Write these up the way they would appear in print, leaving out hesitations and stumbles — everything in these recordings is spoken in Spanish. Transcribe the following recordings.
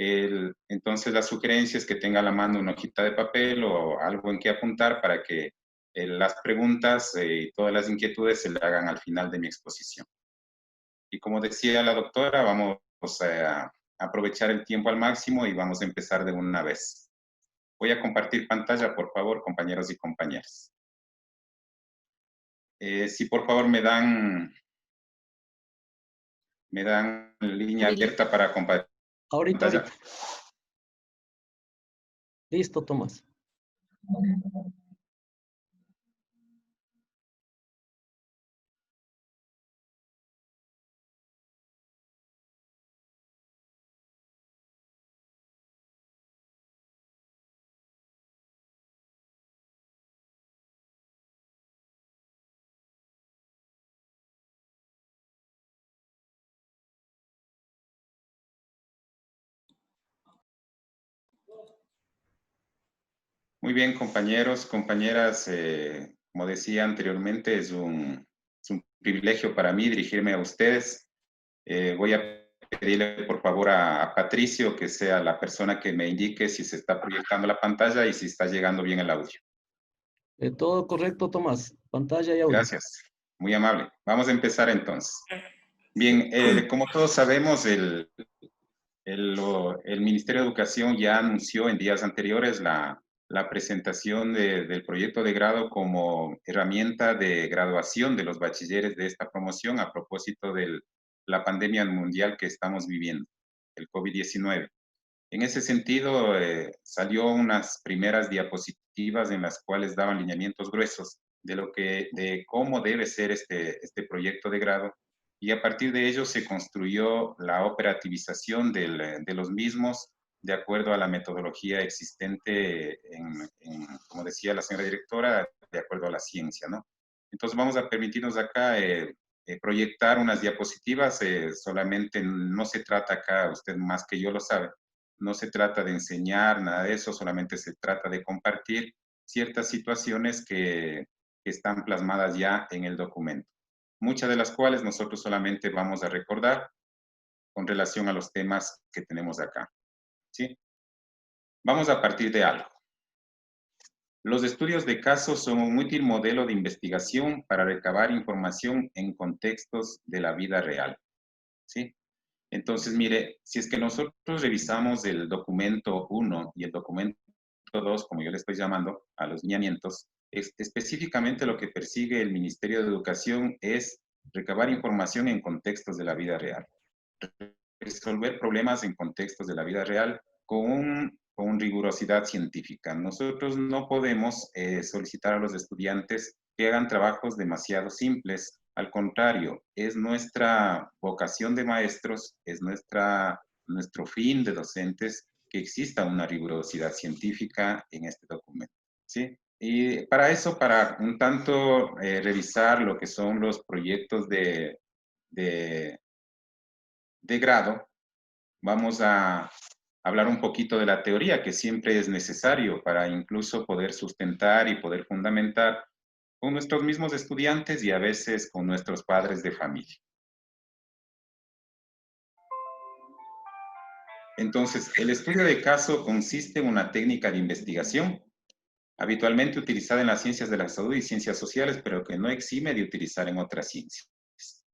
Entonces, la sugerencia es que tenga a la mano una hojita de papel o algo en que apuntar para que las preguntas y todas las inquietudes se le hagan al final de mi exposición. Y como decía la doctora, vamos a aprovechar el tiempo al máximo y vamos a empezar de una vez. Voy a compartir pantalla, por favor, compañeros y compañeras. Si por favor me dan línea abierta para compartir pantalla. Ahorita. Listo, Tomás. Muy bien, compañeros, compañeras, como decía anteriormente, es un privilegio para mí dirigirme a ustedes. Voy a pedirle por favor a Patricio que sea la persona que me indique si se está proyectando la pantalla y si está llegando bien el audio. Todo correcto, Tomás. Pantalla y audio. Gracias, muy amable. Vamos a empezar entonces. Bien, como todos sabemos, el Ministerio de Educación ya anunció en días anteriores la presentación del proyecto de grado como herramienta de graduación de los bachilleres de esta promoción a propósito de la pandemia mundial que estamos viviendo, el COVID-19. En ese sentido, salió unas primeras diapositivas en las cuales daban lineamientos gruesos de cómo debe ser este proyecto de grado, y a partir de ello se construyó la operativización de los mismos de acuerdo a la metodología existente, como decía la señora directora, de acuerdo a la ciencia, ¿no? Entonces vamos a permitirnos acá proyectar unas diapositivas, solamente no se trata acá, usted más que yo lo sabe, no se trata de enseñar nada de eso, solamente se trata de compartir ciertas situaciones que están plasmadas ya en el documento, muchas de las cuales nosotros solamente vamos a recordar con relación a los temas que tenemos acá, ¿sí? Vamos a partir de algo. Los estudios de caso son un útil modelo de investigación para recabar información en contextos de la vida real, ¿sí? Entonces, mire, si es que nosotros revisamos el documento 1 y el documento 2, como yo le estoy llamando, a los lineamientos, específicamente lo que persigue el Ministerio de Educación es recabar información en contextos de la vida real, resolver problemas en contextos de la vida real con rigurosidad científica. Nosotros no podemos solicitar a los estudiantes que hagan trabajos demasiado simples. Al contrario, es nuestra vocación de maestros, es nuestro fin de docentes que exista una rigurosidad científica en este documento, ¿sí? Y para eso, para un tanto revisar lo que son los proyectos de grado, vamos a hablar un poquito de la teoría, que siempre es necesario para incluso poder sustentar y poder fundamentar con nuestros mismos estudiantes y a veces con nuestros padres de familia. Entonces, el estudio de caso consiste en una técnica de investigación habitualmente utilizada en las ciencias de la salud y ciencias sociales, pero que no exime de utilizar en otras ciencias.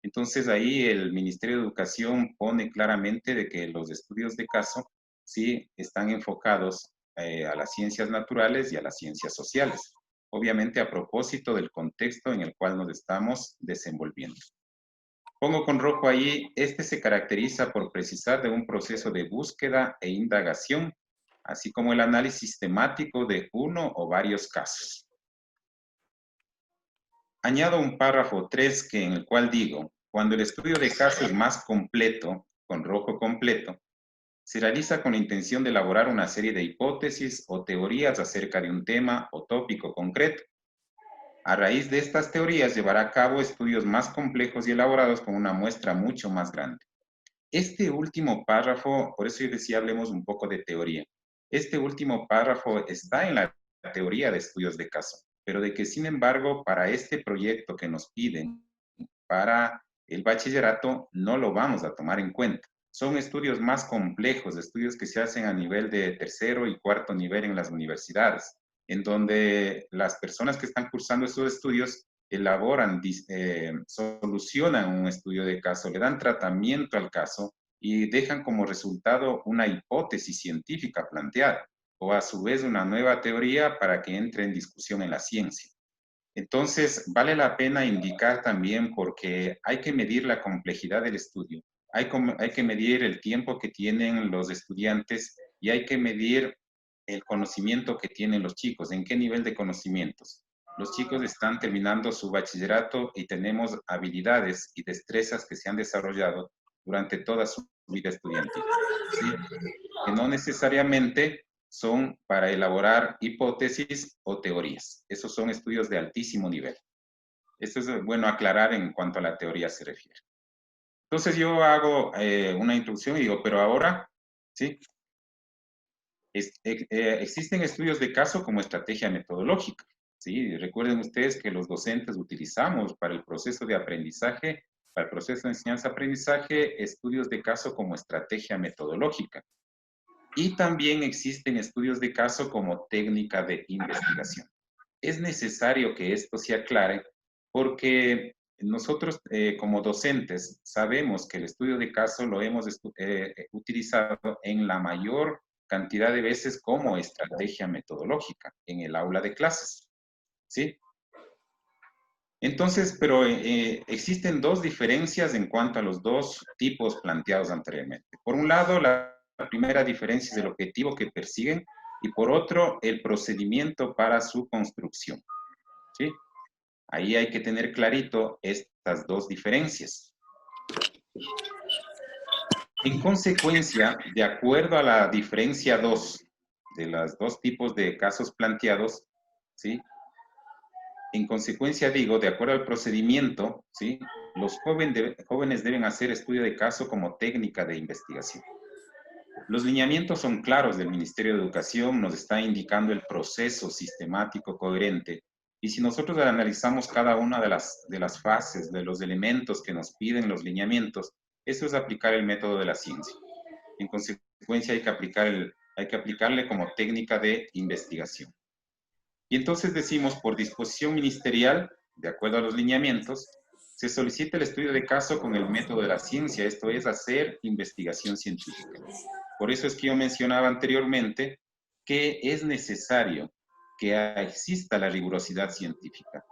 Entonces, ahí el Ministerio de Educación pone claramente de que los estudios de caso sí están enfocados a las ciencias naturales y a las ciencias sociales, obviamente a propósito del contexto en el cual nos estamos desenvolviendo. Pongo con rojo ahí, este se caracteriza por precisar de un proceso de búsqueda e indagación, así como el análisis temático de uno o varios casos. Añado un párrafo 3 en el cual digo, cuando el estudio de caso es más completo, con rojo completo, se realiza con la intención de elaborar una serie de hipótesis o teorías acerca de un tema o tópico concreto. A raíz de estas teorías llevará a cabo estudios más complejos y elaborados con una muestra mucho más grande. Este último párrafo, por eso yo decía, hablemos un poco de teoría. Este último párrafo está en la teoría de estudios de caso, pero de que sin embargo para este proyecto que nos piden para el bachillerato no lo vamos a tomar en cuenta. son estudios más complejos, estudios que se hacen a nivel de tercero y cuarto nivel en las universidades, en donde las personas que están cursando estos estudios elaboran, solucionan un estudio de caso, le dan tratamiento al caso y dejan como resultado una hipótesis científica planteada, o a su vez una nueva teoría para que entre en discusión en la ciencia. Entonces, vale la pena indicar también porque hay que medir la complejidad del estudio, hay que medir el tiempo que tienen los estudiantes y hay que medir el conocimiento que tienen los chicos, en qué nivel de conocimientos. Los chicos están terminando su bachillerato y tenemos habilidades y destrezas que se han desarrollado durante toda su vida estudiantil, ¿sí? Que no necesariamente son para elaborar hipótesis o teorías. Esos son estudios de altísimo nivel. Esto es bueno aclarar en cuanto a la teoría se refiere. Entonces yo hago una introducción y digo, pero ahora, ¿sí? Existen estudios de caso como estrategia metodológica, ¿sí? Recuerden ustedes que los docentes utilizamos para el proceso de aprendizaje, para el proceso de enseñanza-aprendizaje, estudios de caso como estrategia metodológica. Y también existen estudios de caso como técnica de investigación. Es necesario que esto se aclare porque nosotros como docentes sabemos que el estudio de caso lo hemos utilizado en la mayor cantidad de veces como estrategia metodológica en el aula de clases, ¿sí? Entonces, pero existen dos diferencias en cuanto a los dos tipos planteados anteriormente. Por un lado, la primera diferencia es el objetivo que persiguen y por otro, el procedimiento para su construcción, ¿sí? Ahí hay que tener clarito estas dos diferencias. En consecuencia, de acuerdo a la diferencia 2 de los dos tipos de casos planteados, ¿sí? En consecuencia, digo, de acuerdo al procedimiento, ¿sí? Los jóvenes deben hacer estudio de caso como técnica de investigación. Los lineamientos son claros del Ministerio de Educación, nos está indicando el proceso sistemático, coherente. Y si nosotros analizamos cada una de las fases, de los elementos que nos piden los lineamientos, eso es aplicar el método de la ciencia. En consecuencia, hay que aplicarle como técnica de investigación. Y entonces decimos, por disposición ministerial, de acuerdo a los lineamientos, se solicita el estudio de caso con el método de la ciencia, esto es hacer investigación científica. Por eso es que yo mencionaba anteriormente que es necesario que exista la rigurosidad científica.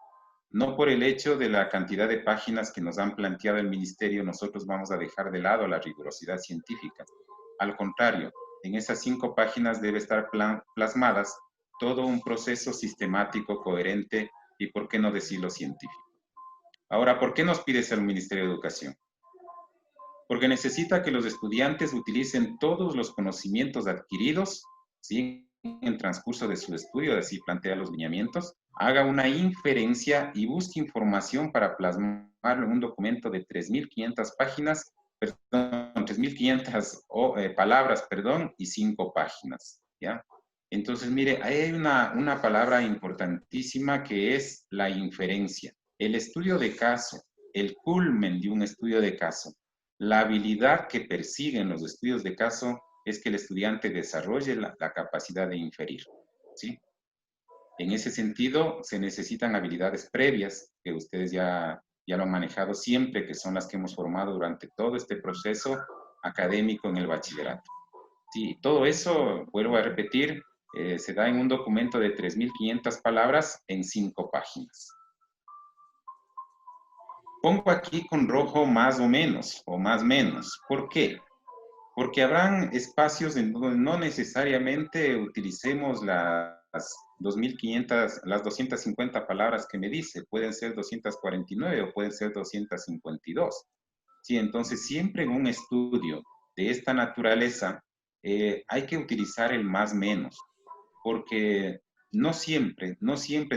No por el hecho de la cantidad de páginas que nos han planteado el ministerio, nosotros vamos a dejar de lado la rigurosidad científica. Al contrario, en esas 5 páginas debe estar plasmadas todo un proceso sistemático, coherente y, por qué no decirlo, científico. Ahora, ¿por qué nos pide eso el Ministerio de Educación? Porque necesita que los estudiantes utilicen todos los conocimientos adquiridos, ¿sí? En el transcurso de su estudio, así plantea los lineamientos, haga una inferencia y busque información para plasmarlo en un documento de 3.500 páginas, perdón, 3.500 palabras, perdón, y 5 páginas, ¿ya? Entonces, mire, ahí hay una palabra importantísima que es la inferencia. El estudio de caso, el culmen de un estudio de caso, la habilidad que persiguen los estudios de caso es que el estudiante desarrolle la capacidad de inferir, ¿sí? En ese sentido, se necesitan habilidades previas, que ustedes ya lo han manejado siempre, que son las que hemos formado durante todo este proceso académico en el bachillerato. Sí, todo eso, vuelvo a repetir, se da en un documento de 3.500 palabras en 5 páginas. Pongo aquí con rojo más o menos, o más menos. ¿Por qué? Porque habrán espacios en donde no necesariamente utilicemos las 2.500, las 250 palabras que me dice. Pueden ser 249 o pueden ser 252. Sí, entonces siempre en un estudio de esta naturaleza hay que utilizar el más menos, porque no siempre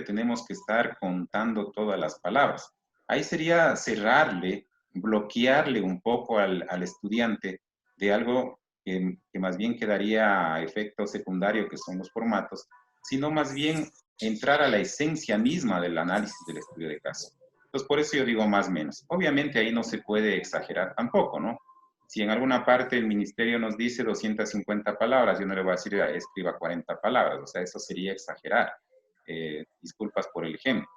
tenemos que estar contando todas las palabras. Ahí sería cerrarle, bloquearle un poco al estudiante de algo que más bien quedaría a efecto secundario, que son los formatos, sino más bien entrar a la esencia misma del análisis del estudio de caso. Entonces, por eso yo digo más o menos. Obviamente ahí no se puede exagerar tampoco, ¿no? Si en alguna parte el ministerio nos dice 250 palabras, yo no le voy a decir escriba 40 palabras, o sea, eso sería exagerar. Disculpas por el ejemplo,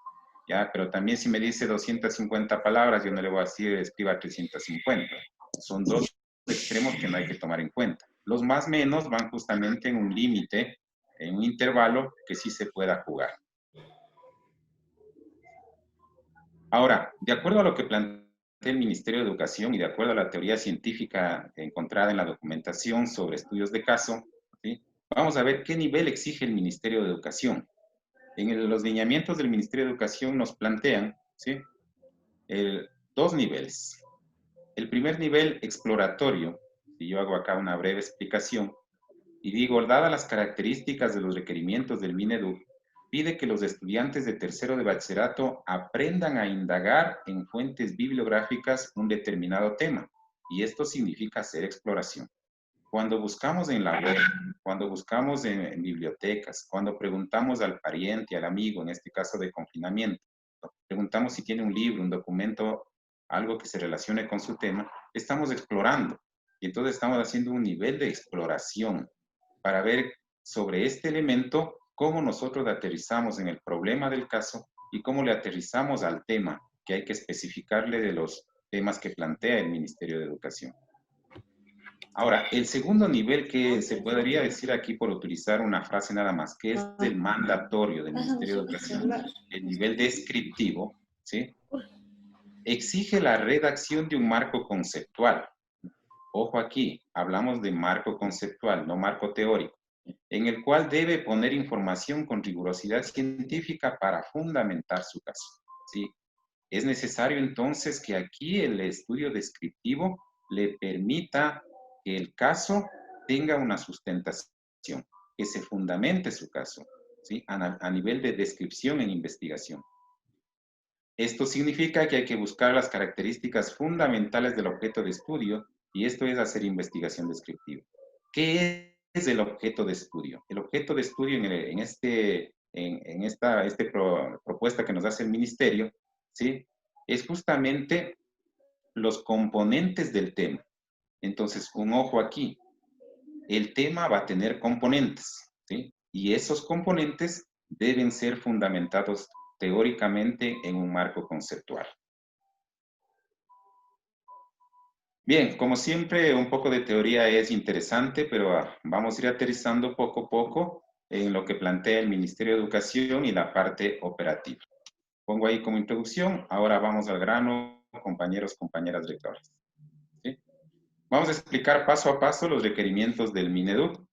¿ya? Pero también si me dice 250 palabras, yo no le voy a decir escriba 350. Son dos extremos que no hay que tomar en cuenta. Los más menos van justamente en un límite, en un intervalo que sí se pueda jugar. Ahora, de acuerdo a lo que plantea el Ministerio de Educación y de acuerdo a la teoría científica encontrada en la documentación sobre estudios de caso, ¿sí? Vamos a ver qué nivel exige el Ministerio de Educación. En los lineamientos del Ministerio de Educación nos plantean, ¿sí? Dos niveles. El primer nivel exploratorio, y yo hago acá una breve explicación, y digo, dadas las características de los requerimientos del Mineduc, pide que los estudiantes de tercero de bachillerato aprendan a indagar en fuentes bibliográficas un determinado tema, y esto significa hacer exploración. Cuando buscamos en la web, cuando buscamos en bibliotecas, cuando preguntamos al pariente, al amigo, en este caso de confinamiento, preguntamos si tiene un libro, un documento, algo que se relacione con su tema, estamos explorando. Y entonces estamos haciendo un nivel de exploración para ver sobre este elemento cómo nosotros aterrizamos en el problema del caso y cómo le aterrizamos al tema que hay que especificarle de los temas que plantea el Ministerio de Educación. Ahora, el segundo nivel que se podría decir aquí por utilizar una frase nada más, que es del mandatorio del Ministerio de Educación, el nivel descriptivo, ¿sí? Exige la redacción de un marco conceptual. Ojo aquí, hablamos de marco conceptual, no marco teórico, en el cual debe poner información con rigurosidad científica para fundamentar su caso, ¿sí? Es necesario entonces que aquí el estudio descriptivo le permita que el caso tenga una sustentación, que se fundamente su caso, ¿sí? A nivel de descripción en investigación. Esto significa que hay que buscar las características fundamentales del objeto de estudio y esto es hacer investigación descriptiva. ¿Qué es el objeto de estudio? El objeto de estudio en esta propuesta que nos hace el ministerio, ¿sí? Es justamente los componentes del tema. Entonces, un ojo aquí. El tema va a tener componentes, ¿sí? Y esos componentes deben ser fundamentados teóricamente en un marco conceptual. Bien, como siempre, un poco de teoría es interesante, pero vamos a ir aterrizando poco a poco en lo que plantea el Ministerio de Educación y la parte operativa. Pongo ahí como introducción, ahora vamos al grano, compañeros, compañeras lectores. ¿Sí? Vamos a explicar paso a paso los requerimientos del Mineduc.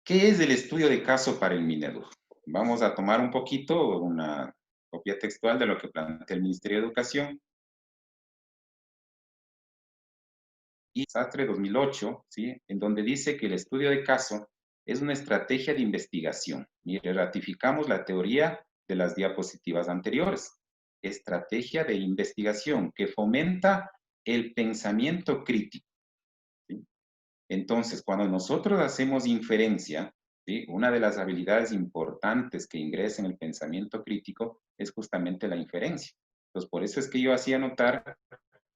¿Qué es el estudio de caso para el Mineduc? Vamos a tomar un poquito, una copia textual de lo que plantea el Ministerio de Educación. Y Sastre 2008, ¿sí? En donde dice que el estudio de caso es una estrategia de investigación. Mire, ratificamos la teoría de las diapositivas anteriores. Estrategia de investigación que fomenta el pensamiento crítico. ¿Sí? Entonces, cuando nosotros hacemos inferencia, ¿sí? Una de las habilidades importantes que ingresa en el pensamiento crítico es justamente la inferencia. Entonces, por eso es que yo hacía notar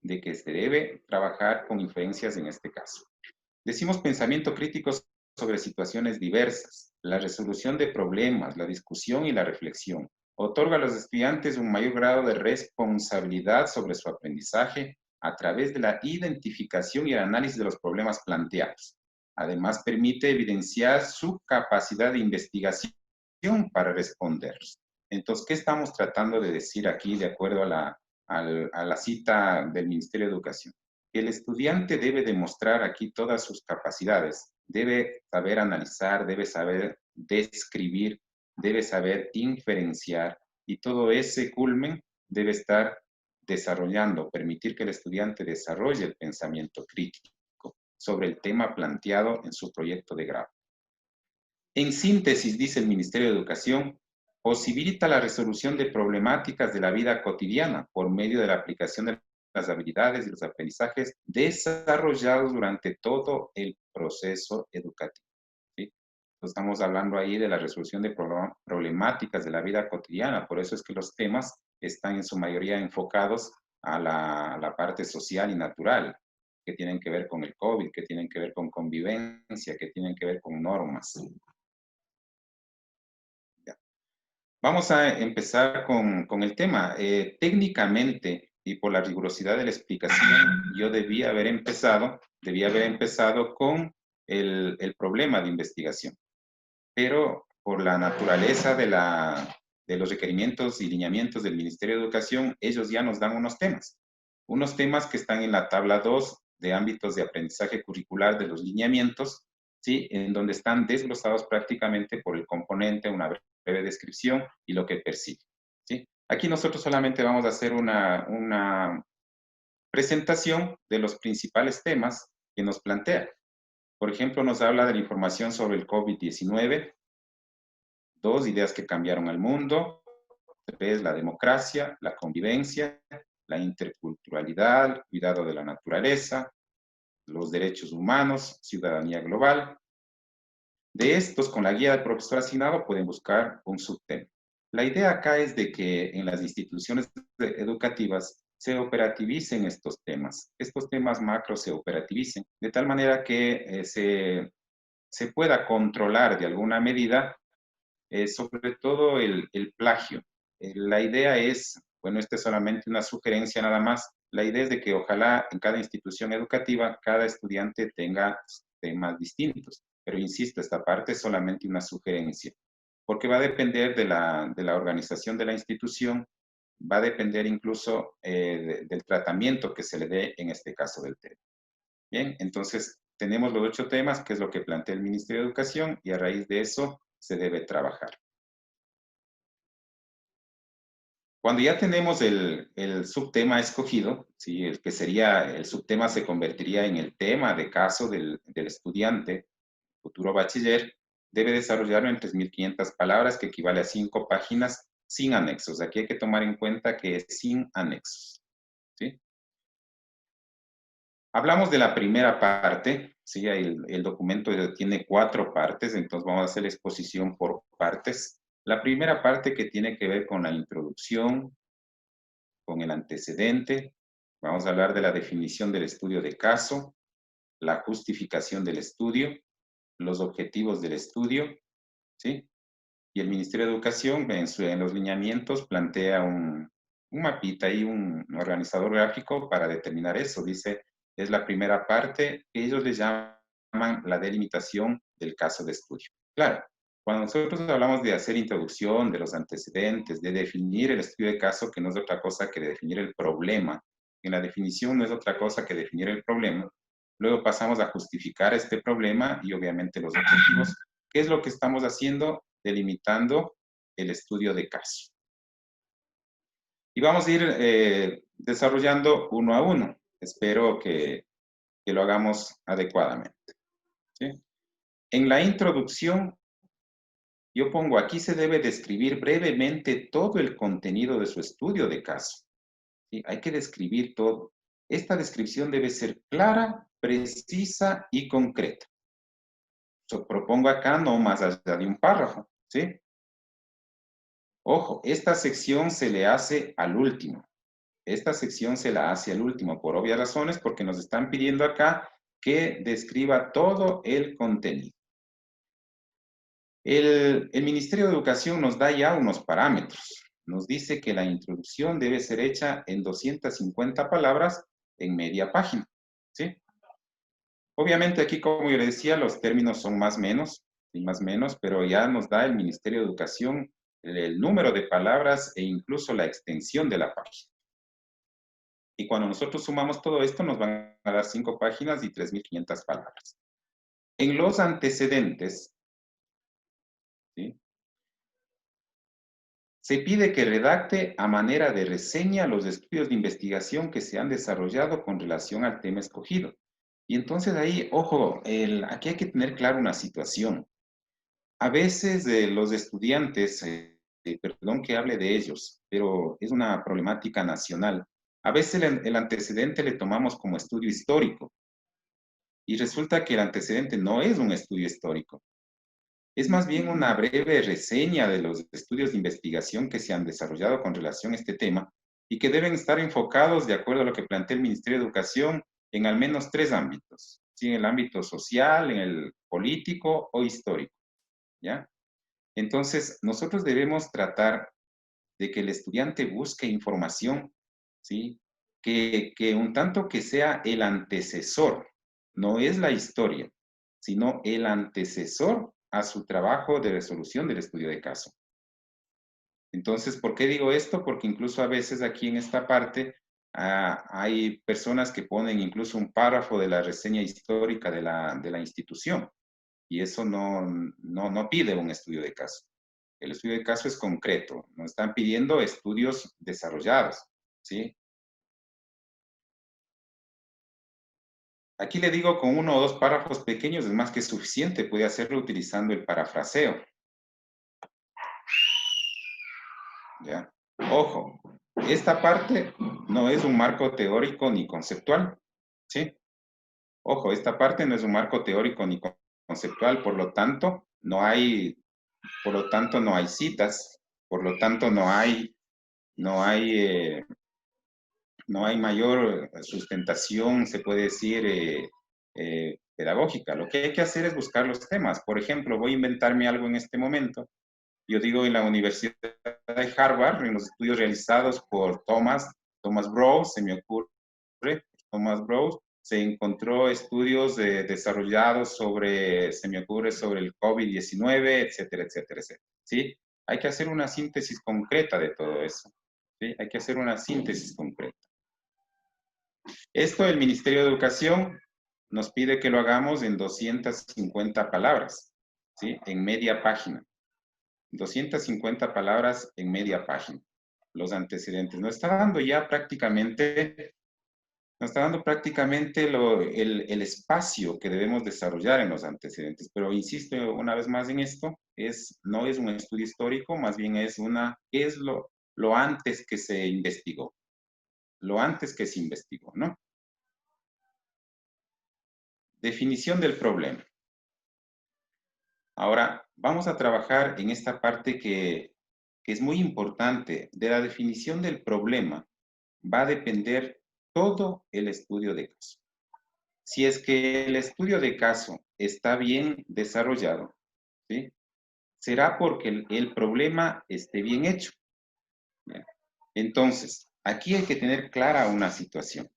de que se debe trabajar con inferencias en este caso. Decimos pensamiento crítico sobre situaciones diversas, la resolución de problemas, la discusión y la reflexión. Otorga a los estudiantes un mayor grado de responsabilidad sobre su aprendizaje a través de la identificación y el análisis de los problemas planteados. Además, permite evidenciar su capacidad de investigación para responderlos. Entonces, ¿qué estamos tratando de decir aquí de acuerdo a la cita del Ministerio de Educación? El estudiante debe demostrar aquí todas sus capacidades, debe saber analizar, debe saber describir, debe saber inferenciar y todo ese culmen debe estar desarrollando, permitir que el estudiante desarrolle el pensamiento crítico sobre el tema planteado en su proyecto de grado. En síntesis, dice el Ministerio de Educación, posibilita la resolución de problemáticas de la vida cotidiana por medio de la aplicación de las habilidades y los aprendizajes desarrollados durante todo el proceso educativo. ¿Sí? Estamos hablando ahí de la resolución de problemáticas de la vida cotidiana, por eso es que los temas están en su mayoría enfocados a la parte social y natural, que tienen que ver con el COVID, que tienen que ver con convivencia, que tienen que ver con normas. Ya. Vamos a empezar con el tema. Técnicamente, y por la rigurosidad de la explicación, yo debía haber empezado con el problema de investigación. Pero por la naturaleza de los requerimientos y lineamientos del Ministerio de Educación, ellos ya nos dan unos temas que están en la tabla 2 de ámbitos de aprendizaje curricular de los lineamientos, ¿sí? En donde están desglosados prácticamente por el componente, una breve descripción y lo que persigue, ¿sí? Aquí nosotros solamente vamos a hacer una presentación de los principales temas que nos plantea. Por ejemplo, nos habla de la información sobre el COVID-19, 2, ideas que cambiaron al mundo, 3, la democracia, la convivencia, la interculturalidad, el cuidado de la naturaleza, los derechos humanos, ciudadanía global. De estos, con la guía del profesor asignado, pueden buscar un subtema. La idea acá es de que en las instituciones educativas se operativicen estos temas macros se operativicen, de tal manera que se pueda controlar de alguna medida, sobre todo el plagio. La idea es, bueno, esta es solamente una sugerencia nada más, la idea es de que ojalá en cada institución educativa cada estudiante tenga temas distintos. Pero insisto, esta parte es solamente una sugerencia, porque va a depender de la organización de la institución, va a depender incluso del tratamiento que se le dé en este caso del tema. Bien, entonces tenemos los 8 temas, que es lo que plantea el Ministerio de Educación, y a raíz de eso se debe trabajar. Cuando ya tenemos el subtema escogido, ¿sí? El que sería, el subtema se convertiría en el tema de caso del estudiante, futuro bachiller, debe desarrollarlo en 3.500 palabras, que equivale a 5 páginas sin anexos. Aquí hay que tomar en cuenta que es sin anexos, ¿sí? Hablamos de la primera parte, ¿sí? El documento tiene 4 partes, entonces vamos a hacer la exposición por partes. La primera parte que tiene que ver con la introducción, con el antecedente, vamos a hablar de la definición del estudio de caso, la justificación del estudio, los objetivos del estudio, ¿sí? Y el Ministerio de Educación, en los lineamientos, plantea un mapita y un organizador gráfico para determinar eso. Dice, es la primera parte, que ellos le llaman la delimitación del caso de estudio. Claro, cuando nosotros hablamos de hacer introducción, de los antecedentes, de definir el estudio de caso, que no es otra cosa que definir el problema, en la definición no es otra cosa que definir el problema, luego pasamos a justificar este problema y obviamente los objetivos. ¿Qué es lo que estamos haciendo? Delimitando el estudio de caso. Y vamos a ir desarrollando uno a uno. Espero que lo hagamos adecuadamente, ¿sí? En la introducción, yo pongo aquí se debe describir brevemente todo el contenido de su estudio de caso, ¿sí? Hay que describir todo. Esta descripción debe ser clara, precisa y concreta. Propongo acá no más allá de un párrafo, ¿sí? Ojo, esta sección se le hace al último. Esta sección se la hace al último, por obvias razones, porque nos están pidiendo acá que describa todo el contenido. El Ministerio de Educación nos da ya unos parámetros. Nos dice que la introducción debe ser hecha en 250 palabras en media página, ¿sí? Obviamente aquí, como yo le decía, los términos son más menos, y más menos, pero ya nos da el Ministerio de Educación el número de palabras e incluso la extensión de la página. Y cuando nosotros sumamos todo esto, nos van a dar 5 páginas y 3.500 palabras. En los antecedentes, ¿sí? Se pide que redacte a manera de reseña los estudios de investigación que se han desarrollado con relación al tema escogido. Y entonces ahí, ojo, aquí hay que tener claro una situación. A veces los estudiantes, perdón que hable de ellos, pero es una problemática nacional. A veces el antecedente le tomamos como estudio histórico y resulta que el antecedente no es un estudio histórico. Es más bien una breve reseña de los estudios de investigación que se han desarrollado con relación a este tema y que deben estar enfocados, de acuerdo a lo que plantea el Ministerio de Educación, en al menos 3 ámbitos, ¿sí? En el ámbito social, en el político o histórico, ¿ya? Entonces, nosotros debemos tratar de que el estudiante busque información, ¿sí? Que un tanto que sea el antecesor, no es la historia, sino el antecesor a su trabajo de resolución del estudio de caso. Entonces, ¿por qué digo esto? Porque incluso a veces aquí en esta parte hay personas que ponen incluso un párrafo de la reseña histórica de la institución y eso no pide un estudio de caso. El estudio de caso es concreto, nos están pidiendo estudios desarrollados, ¿sí? Aquí le digo con 1 o 2 párrafos pequeños es más que suficiente, puede hacerlo utilizando el parafraseo, ¿ya? Ojo, esta parte no es un marco teórico ni conceptual, ¿sí? Ojo, esta parte no es un marco teórico ni conceptual, por lo tanto no hay citas, por lo tanto no hay, eh, no hay mayor sustentación, se puede decir, pedagógica. Lo que hay que hacer es buscar los temas. Por ejemplo, voy a inventarme algo en este momento. Yo digo en la Universidad de Harvard, en los estudios realizados por Thomas Brose, se me ocurre, Thomas Brose, se encontró estudios desarrollados sobre, se me ocurre, sobre el COVID-19, etcétera, etcétera, etcétera. ¿Sí? Hay que hacer una síntesis concreta de todo eso. ¿Sí? Hay que hacer una síntesis concreta. Esto el Ministerio de Educación nos pide que lo hagamos en 250 palabras, ¿sí? En media página. 250 palabras en media página. Los antecedentes. Nos está dando ya prácticamente, nos está dando prácticamente el espacio que debemos desarrollar en los antecedentes. Pero insisto una vez más en esto, no es un estudio histórico, más bien es lo antes que se investigó. Lo antes que se investigó, ¿no? Definición del problema. Ahora, vamos a trabajar en esta parte que es muy importante. De la definición del problema va a depender todo el estudio de caso. Si es que el estudio de caso está bien desarrollado, ¿sí? Será porque el problema esté bien hecho. ¿Bien? Entonces, aquí hay que tener clara una situación.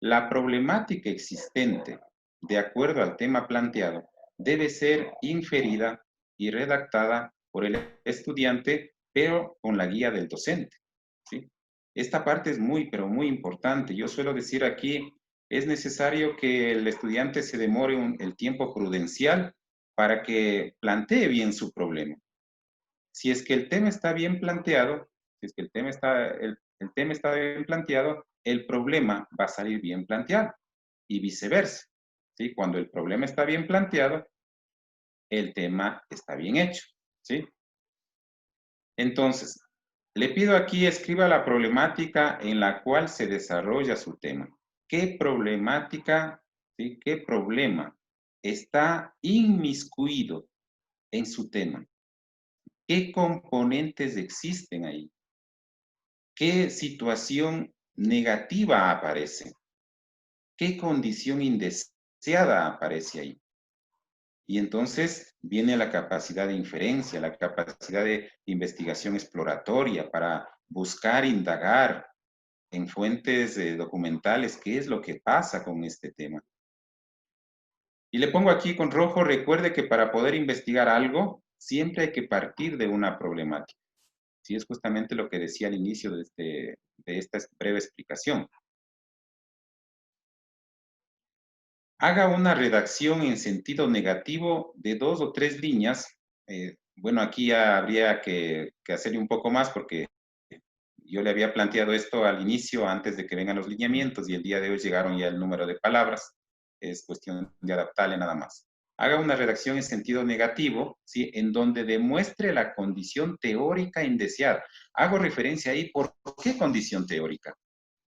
La problemática existente, de acuerdo al tema planteado, debe ser inferida y redactada por el estudiante, pero con la guía del docente, ¿sí? Esta parte es muy, pero muy importante. Yo suelo decir aquí, es necesario que el estudiante se demore el tiempo prudencial para que plantee bien su problema. Si es que el tema está bien planteado, si es que el tema está bien planteado, el problema va a salir bien planteado y viceversa, ¿sí? Cuando el problema está bien planteado, el tema está bien hecho, ¿sí? Entonces, le pido aquí escriba la problemática en la cual se desarrolla su tema. ¿Qué problemática, sí? ¿Qué problema está inmiscuido en su tema? ¿Qué componentes existen ahí? ¿Qué situación negativa aparece? ¿Qué condición indeseada aparece ahí? Y entonces viene la capacidad de inferencia, la capacidad de investigación exploratoria para buscar, indagar en fuentes documentales qué es lo que pasa con este tema. Y le pongo aquí con rojo, recuerde que para poder investigar algo, siempre hay que partir de una problemática. Sí, es justamente lo que decía al inicio de esta breve explicación. Haga una redacción en sentido negativo de 2 o 3 líneas. Bueno, aquí ya habría que hacerle un poco más porque yo le había planteado esto al inicio, antes de que vengan los lineamientos, y el día de hoy llegaron ya el número de palabras. Es cuestión de adaptarle nada más. Haga una redacción en sentido negativo, ¿sí? En donde demuestre la condición teórica indeseada. Hago referencia ahí, ¿por qué condición teórica?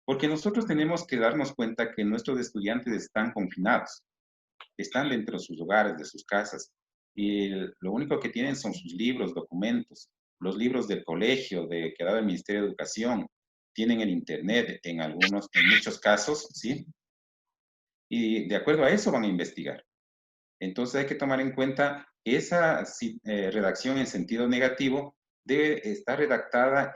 Porque nosotros tenemos que darnos cuenta que nuestros estudiantes están confinados, están dentro de sus hogares, de sus casas, y lo único que tienen son sus libros, documentos, los libros del colegio que ha dado el Ministerio de Educación, tienen el Internet en muchos casos, ¿sí? Y de acuerdo a eso van a investigar. Entonces hay que tomar en cuenta que esa redacción en sentido negativo debe estar redactada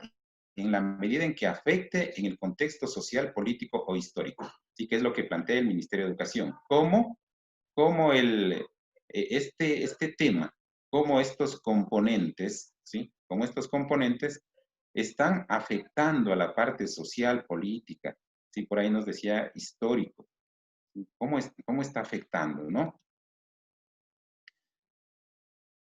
en la medida en que afecte en el contexto social, político o histórico. Así que es lo que plantea el Ministerio de Educación. ¿Cómo este tema, cómo estos componentes, ¿sí? Cómo estos componentes están afectando a la parte social, política, ¿sí? Por ahí nos decía histórico. ¿Cómo está afectando, no?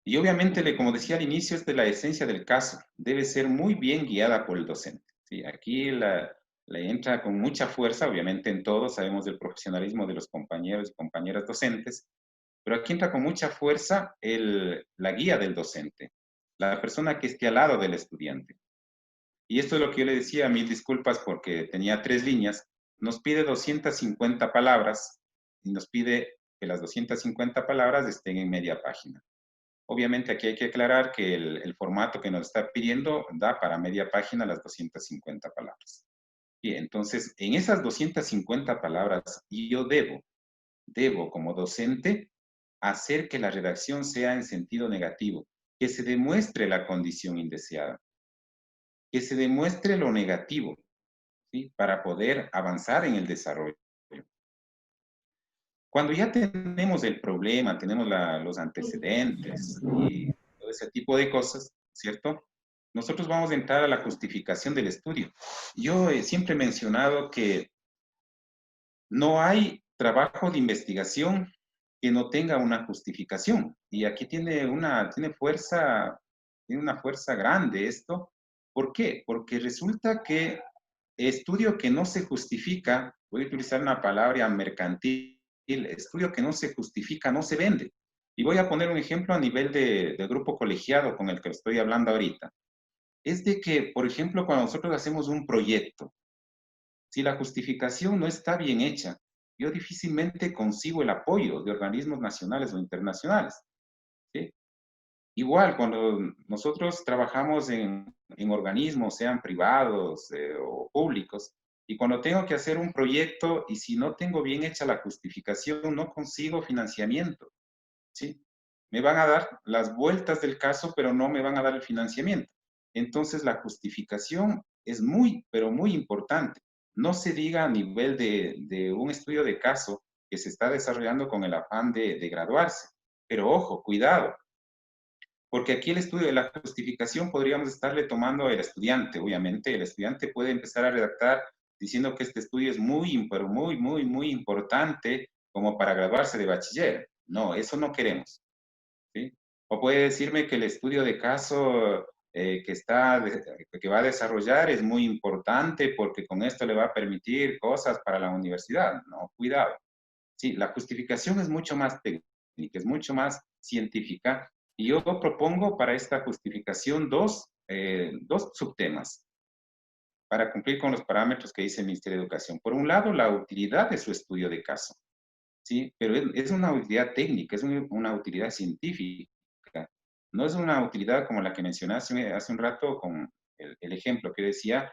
Y obviamente, como decía al inicio, es de la esencia del caso. Debe ser muy bien guiada por el docente. ¿Sí? Aquí le entra con mucha fuerza, obviamente en todos sabemos del profesionalismo de los compañeros y compañeras docentes, pero aquí entra con mucha fuerza la guía del docente, la persona que esté al lado del estudiante. Y esto es lo que yo le decía, mil disculpas porque tenía 3 líneas, nos pide 250 palabras y nos pide que las 250 palabras estén en media página. Obviamente aquí hay que aclarar que el formato que nos está pidiendo da para media página las 250 palabras. Y entonces, en esas 250 palabras, yo debo como docente hacer que la redacción sea en sentido negativo, que se demuestre la condición indeseada, que se demuestre lo negativo, ¿sí? Para poder avanzar en el desarrollo. Cuando ya tenemos el problema, tenemos los antecedentes y todo ese tipo de cosas, ¿cierto? Nosotros vamos a entrar a la justificación del estudio. Yo siempre he mencionado que no hay trabajo de investigación que no tenga una justificación. Y aquí tiene una fuerza grande esto. ¿Por qué? Porque resulta que estudio que no se justifica, voy a utilizar una palabra mercantil, estudio que no se justifica no se vende. Y voy a poner un ejemplo a nivel del grupo colegiado con el que estoy hablando ahorita. Es de que, por ejemplo, cuando nosotros hacemos un proyecto, si la justificación no está bien hecha, yo difícilmente consigo el apoyo de organismos nacionales o internacionales. ¿Sí? Igual, cuando nosotros trabajamos en organismos, sean privados o públicos, y cuando tengo que hacer un proyecto y si no tengo bien hecha la justificación, no consigo financiamiento. ¿Sí? Me van a dar las vueltas del caso, pero no me van a dar el financiamiento. Entonces, la justificación es muy, pero muy importante. No se diga a nivel de un estudio de caso que se está desarrollando con el afán de graduarse. Pero ojo, cuidado, porque aquí el estudio de la justificación podríamos estarle tomando al estudiante, obviamente. El estudiante puede empezar a redactar diciendo que este estudio es muy, pero muy, muy, muy importante como para graduarse de bachiller. No, eso no queremos. ¿Sí? O puede decirme que el estudio de caso que va a desarrollar es muy importante porque con esto le va a permitir cosas para la universidad. No, cuidado. Sí, la justificación es mucho más técnica, es mucho más científica. Y yo propongo para esta justificación dos subtemas para cumplir con los parámetros que dice el Ministerio de Educación. Por un lado, la utilidad de su estudio de caso. ¿Sí? Pero es una utilidad técnica, es una utilidad científica. No es una utilidad como la que mencionaste hace un rato con el ejemplo que decía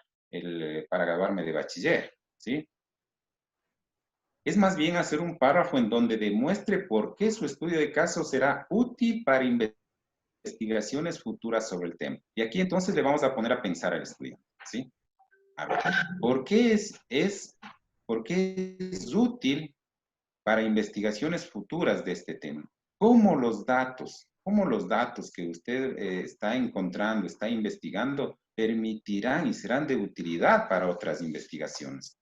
para graduarme de bachiller. ¿Sí? Es más bien hacer un párrafo en donde demuestre por qué su estudio de caso será útil para investigaciones futuras sobre el tema. Y aquí entonces le vamos a poner a pensar al estudiante. ¿Sí? A ver, ¿por qué es útil para investigaciones futuras de este tema? ¿Cómo los datos que usted está encontrando, está investigando, permitirán y serán de utilidad para otras investigaciones?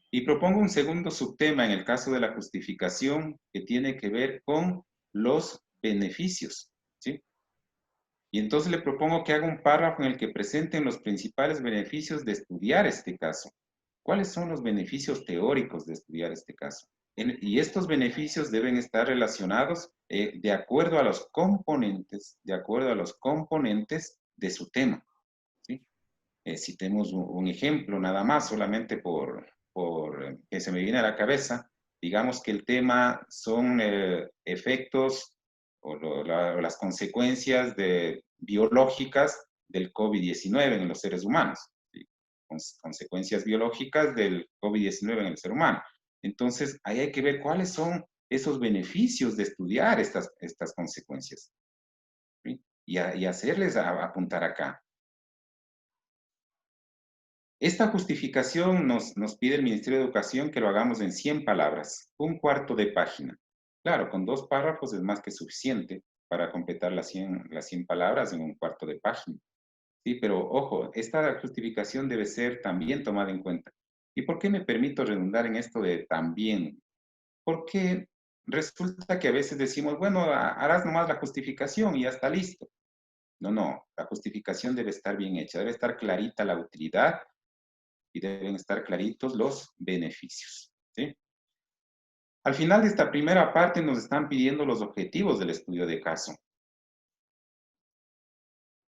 Y propongo un segundo subtema en el caso de la justificación que tiene que ver con los beneficios, ¿sí? Y entonces le propongo que haga un párrafo en el que presenten los principales beneficios de estudiar este caso. ¿Cuáles son los beneficios teóricos de estudiar este caso? Y estos beneficios deben estar relacionados de acuerdo a los componentes, de su tema. ¿Sí? Citemos un ejemplo nada más, solamente por que se me viene a la cabeza. Digamos que el tema son efectos o las consecuencias biológicas del COVID-19 en los seres humanos. ¿Sí? consecuencias biológicas del COVID-19 en el ser humano. Entonces, ahí hay que ver cuáles son esos beneficios de estudiar estas consecuencias, ¿sí? Y hacerles apuntar acá. Esta justificación nos pide el Ministerio de Educación que lo hagamos en 100 palabras, un cuarto de página. Claro, con 2 párrafos es más que suficiente para completar las 100 palabras en un cuarto de página. Sí, pero ojo, esta justificación debe ser también tomada en cuenta. ¿Y por qué me permito redundar en esto de también? Porque resulta que a veces decimos, bueno, harás nomás la justificación y ya está listo. No, no, la justificación debe estar bien hecha, debe estar clarita la utilidad y deben estar claritos los beneficios, ¿sí? Al final de esta primera parte nos están pidiendo los objetivos del estudio de caso.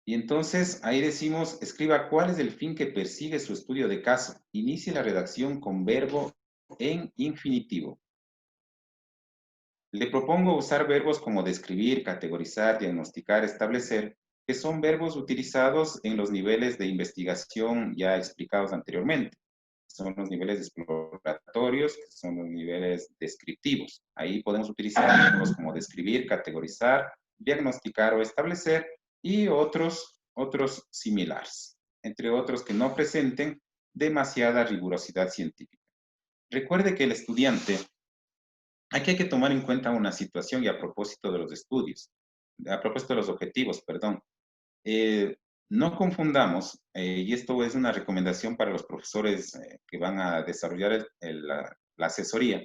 Y entonces ahí decimos, escriba cuál es el fin que persigue su estudio de caso. Inicie la redacción con verbo en infinitivo. Le propongo usar verbos como describir, categorizar, diagnosticar, establecer, que son verbos utilizados en los niveles de investigación ya explicados anteriormente. Son los niveles exploratorios, que son los niveles descriptivos. Ahí podemos utilizar verbos como describir, categorizar, diagnosticar o establecer y otros similares, entre otros que no presenten demasiada rigurosidad científica. Recuerde que el estudiante, aquí hay que tomar en cuenta una situación y a propósito de los estudios, a propósito de los objetivos, perdón. No confundamos, y esto es una recomendación para los profesores que van a desarrollar la asesoría,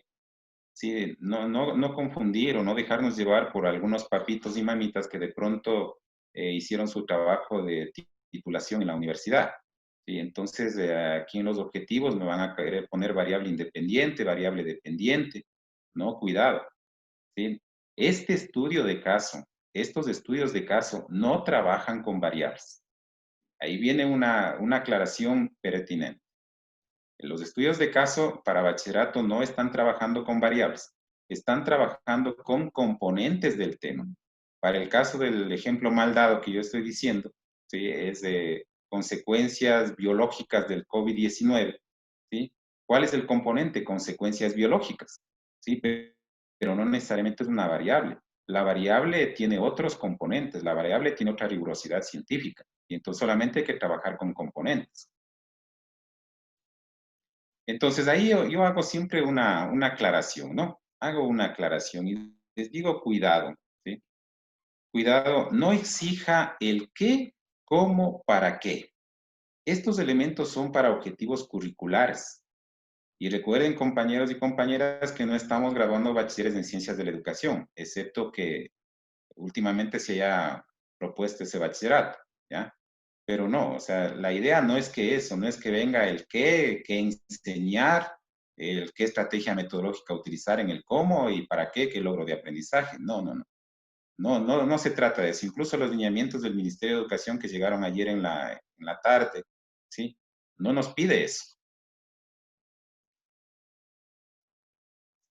¿sí? No confundir o no dejarnos llevar por algunos papitos y mamitas que de pronto hicieron su trabajo de titulación en la universidad. ¿Sí? Entonces, aquí en los objetivos me van a querer poner variable independiente, variable dependiente. No, cuidado. ¿Sí? Este estudio de caso, estos estudios de caso no trabajan con variables. Ahí viene una aclaración pertinente. Los estudios de caso para bachillerato no están trabajando con variables, están trabajando con componentes del tema. Para el caso del ejemplo mal dado que yo estoy diciendo, ¿sí? Es de consecuencias biológicas del COVID-19, ¿sí? ¿Cuál es el componente? Consecuencias biológicas, ¿sí? Pero no necesariamente es una variable. La variable tiene otros componentes, la variable tiene otra rigurosidad científica, y entonces solamente hay que trabajar con componentes. Entonces ahí yo hago siempre una aclaración, ¿no? Hago una aclaración y les digo cuidado, ¿sí? Cuidado, no exija el qué, cómo, para qué. Estos elementos son para objetivos curriculares. Y recuerden, compañeros y compañeras, que no estamos graduando bachilleres en ciencias de la educación, excepto que últimamente se haya propuesto ese bachillerato, ¿ya? Pero no, o sea, la idea no es que eso, no es que venga el qué enseñar, el qué estrategia metodológica utilizar en el cómo y para qué logro de aprendizaje. No, no, no. No se trata de eso. Incluso los lineamientos del Ministerio de Educación que llegaron ayer en la tarde, ¿sí? No nos pide eso.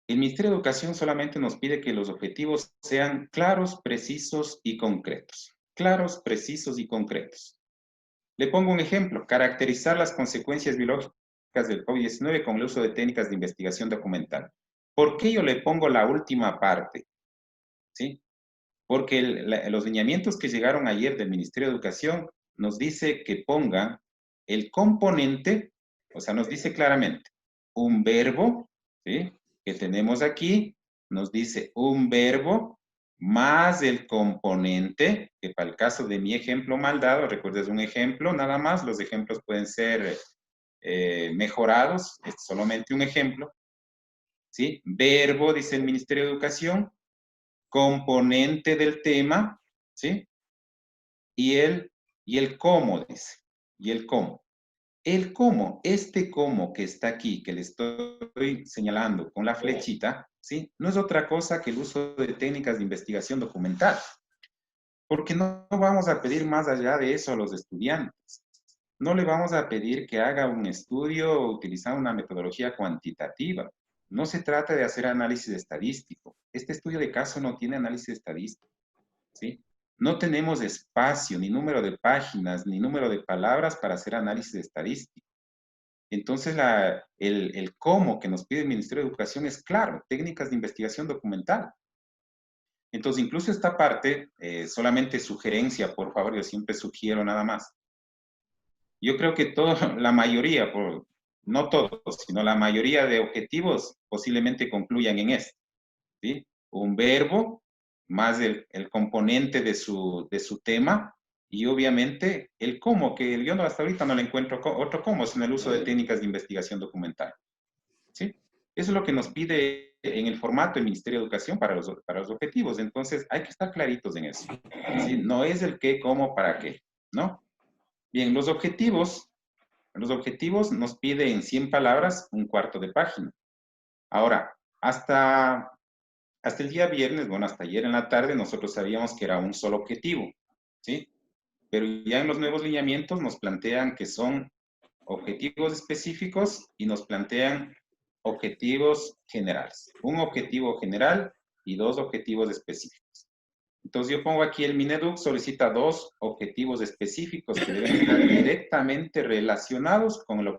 El Ministerio de Educación solamente nos pide que los objetivos sean claros, precisos y concretos. Claros, precisos y concretos. Le pongo un ejemplo, caracterizar las consecuencias biológicas del COVID-19 con el uso de técnicas de investigación documental. ¿Por qué yo le pongo la última parte? ¿Sí? Porque los lineamientos que llegaron ayer del Ministerio de Educación nos dice que pongan el componente, o sea, nos dice claramente, un verbo, ¿sí? Que tenemos aquí, nos dice un verbo más el componente, que para el caso de mi ejemplo mal dado, recuerdes un ejemplo, nada más, los ejemplos pueden ser mejorados, es solamente un ejemplo, ¿sí? Verbo, dice el Ministerio de Educación, componente del tema, ¿sí? Y el cómo, dice, y el cómo. El cómo, este cómo que está aquí, que le estoy señalando con la flechita, ¿sí? No es otra cosa que el uso de técnicas de investigación documental. Porque no vamos a pedir más allá de eso a los estudiantes. No le vamos a pedir que haga un estudio utilizando una metodología cuantitativa. No se trata de hacer análisis estadístico. Este estudio de caso no tiene análisis estadístico, ¿sí? No tenemos espacio, ni número de páginas, ni número de palabras para hacer análisis estadístico. Entonces, el cómo que nos pide el Ministerio de Educación es claro, técnicas de investigación documental. Entonces, incluso esta parte, solamente sugerencia, por favor, yo siempre sugiero nada más. Yo creo que la mayoría, no todos, sino la mayoría de objetivos posiblemente concluyan en esto, ¿sí? Un verbo más el componente de su tema y obviamente el cómo, que yo hasta ahorita no le encuentro otro cómo, sino el uso de técnicas de investigación documental, ¿sí? Eso es lo que nos pide en el formato del Ministerio de Educación para los objetivos. Entonces, hay que estar claritos en eso, ¿sí? No es el qué, cómo, para qué, ¿no? Bien, los objetivos nos pide en 100 palabras un cuarto de página. Ahora, hasta el día viernes, bueno, hasta ayer en la tarde, nosotros sabíamos que era un solo objetivo, ¿sí? Pero ya en los nuevos lineamientos nos plantean que son objetivos específicos y nos plantean objetivos generales. Un objetivo general y 2 objetivos específicos. Entonces yo pongo aquí el Mineduc solicita 2 objetivos específicos que deben estar directamente relacionados con el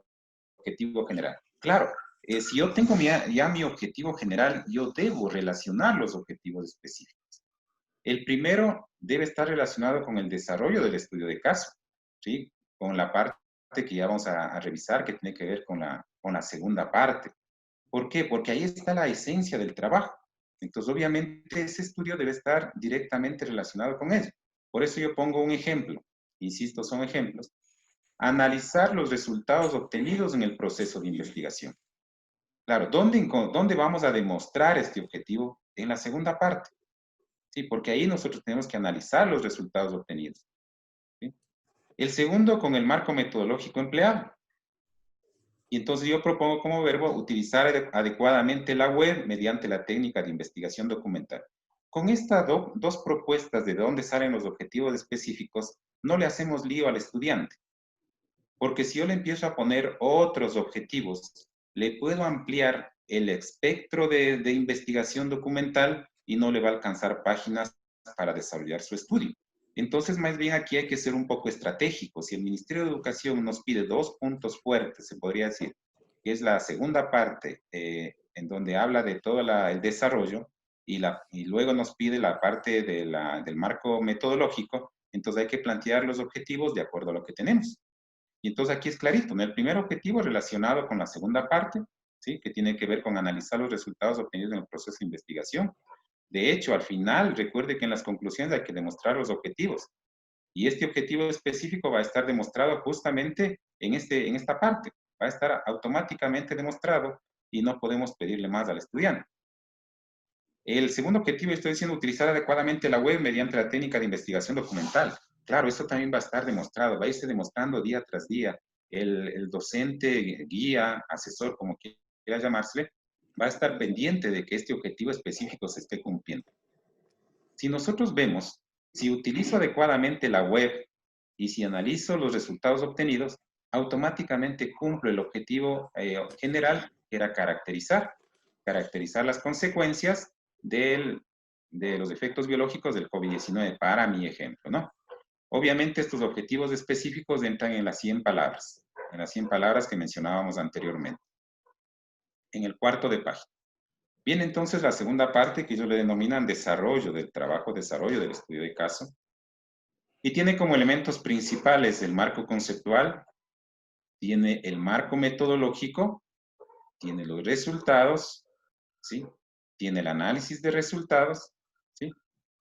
objetivo general. Claro, si yo tengo ya mi objetivo general, yo debo relacionar los objetivos específicos. El primero debe estar relacionado con el desarrollo del estudio de caso, ¿sí? Con la parte que ya vamos a revisar, que tiene que ver con la segunda parte. ¿Por qué? Porque ahí está la esencia del trabajo. Entonces, obviamente, ese estudio debe estar directamente relacionado con ello. Por eso yo pongo un ejemplo. Insisto, son ejemplos. Analizar los resultados obtenidos en el proceso de investigación. Claro, ¿dónde vamos a demostrar este objetivo? En la segunda parte. Sí, porque ahí nosotros tenemos que analizar los resultados obtenidos. ¿Sí? El segundo, con el marco metodológico empleado. Y entonces yo propongo como verbo utilizar adecuadamente la web mediante la técnica de investigación documental. Con estas dos propuestas de dónde salen los objetivos específicos, no le hacemos lío al estudiante. Porque si yo le empiezo a poner otros objetivos, le puedo ampliar el espectro de investigación documental y no le va a alcanzar páginas para desarrollar su estudio. Entonces, más bien aquí hay que ser un poco estratégico. Si el Ministerio de Educación nos pide 2 puntos fuertes, se podría decir, que es la segunda parte, en donde habla de todo el desarrollo, y luego nos pide la parte del marco metodológico, entonces hay que plantear los objetivos de acuerdo a lo que tenemos. Y entonces aquí es clarito, ¿no? El primer objetivo relacionado con la segunda parte, ¿sí? Que tiene que ver con analizar los resultados obtenidos en el proceso de investigación. De hecho, al final, recuerde que en las conclusiones hay que demostrar los objetivos. Y este objetivo específico va a estar demostrado justamente en esta parte. Va a estar automáticamente demostrado y no podemos pedirle más al estudiante. El segundo objetivo, estoy diciendo, utilizar adecuadamente la web mediante la técnica de investigación documental. Claro, eso también va a estar demostrado, va a irse demostrando día tras día. El docente, guía, asesor, como quiera llamársele, va a estar pendiente de que este objetivo específico se esté cumpliendo. Si nosotros vemos, si utilizo adecuadamente la web y si analizo los resultados obtenidos, automáticamente cumplo el objetivo general, que era caracterizar las consecuencias de los efectos biológicos del COVID-19, para mi ejemplo, ¿no? Obviamente estos objetivos específicos entran en las 100 palabras, que mencionábamos anteriormente, en el cuarto de página. Bien, entonces la segunda parte, que ellos le denominan desarrollo del trabajo, desarrollo del estudio de caso, y tiene como elementos principales el marco conceptual, tiene el marco metodológico, tiene los resultados, ¿sí? Tiene el análisis de resultados, ¿sí?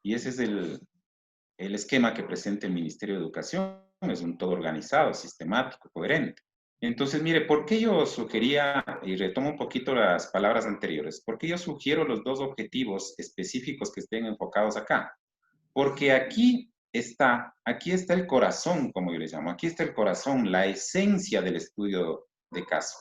Y ese es el esquema que presenta el Ministerio de Educación, es un todo organizado, sistemático, coherente. Entonces, mire, ¿por qué yo sugería, y retomo un poquito las palabras anteriores, por qué yo sugiero los 2 objetivos específicos que estén enfocados acá? Porque aquí está el corazón, como yo les llamo, aquí está el corazón, la esencia del estudio de caso,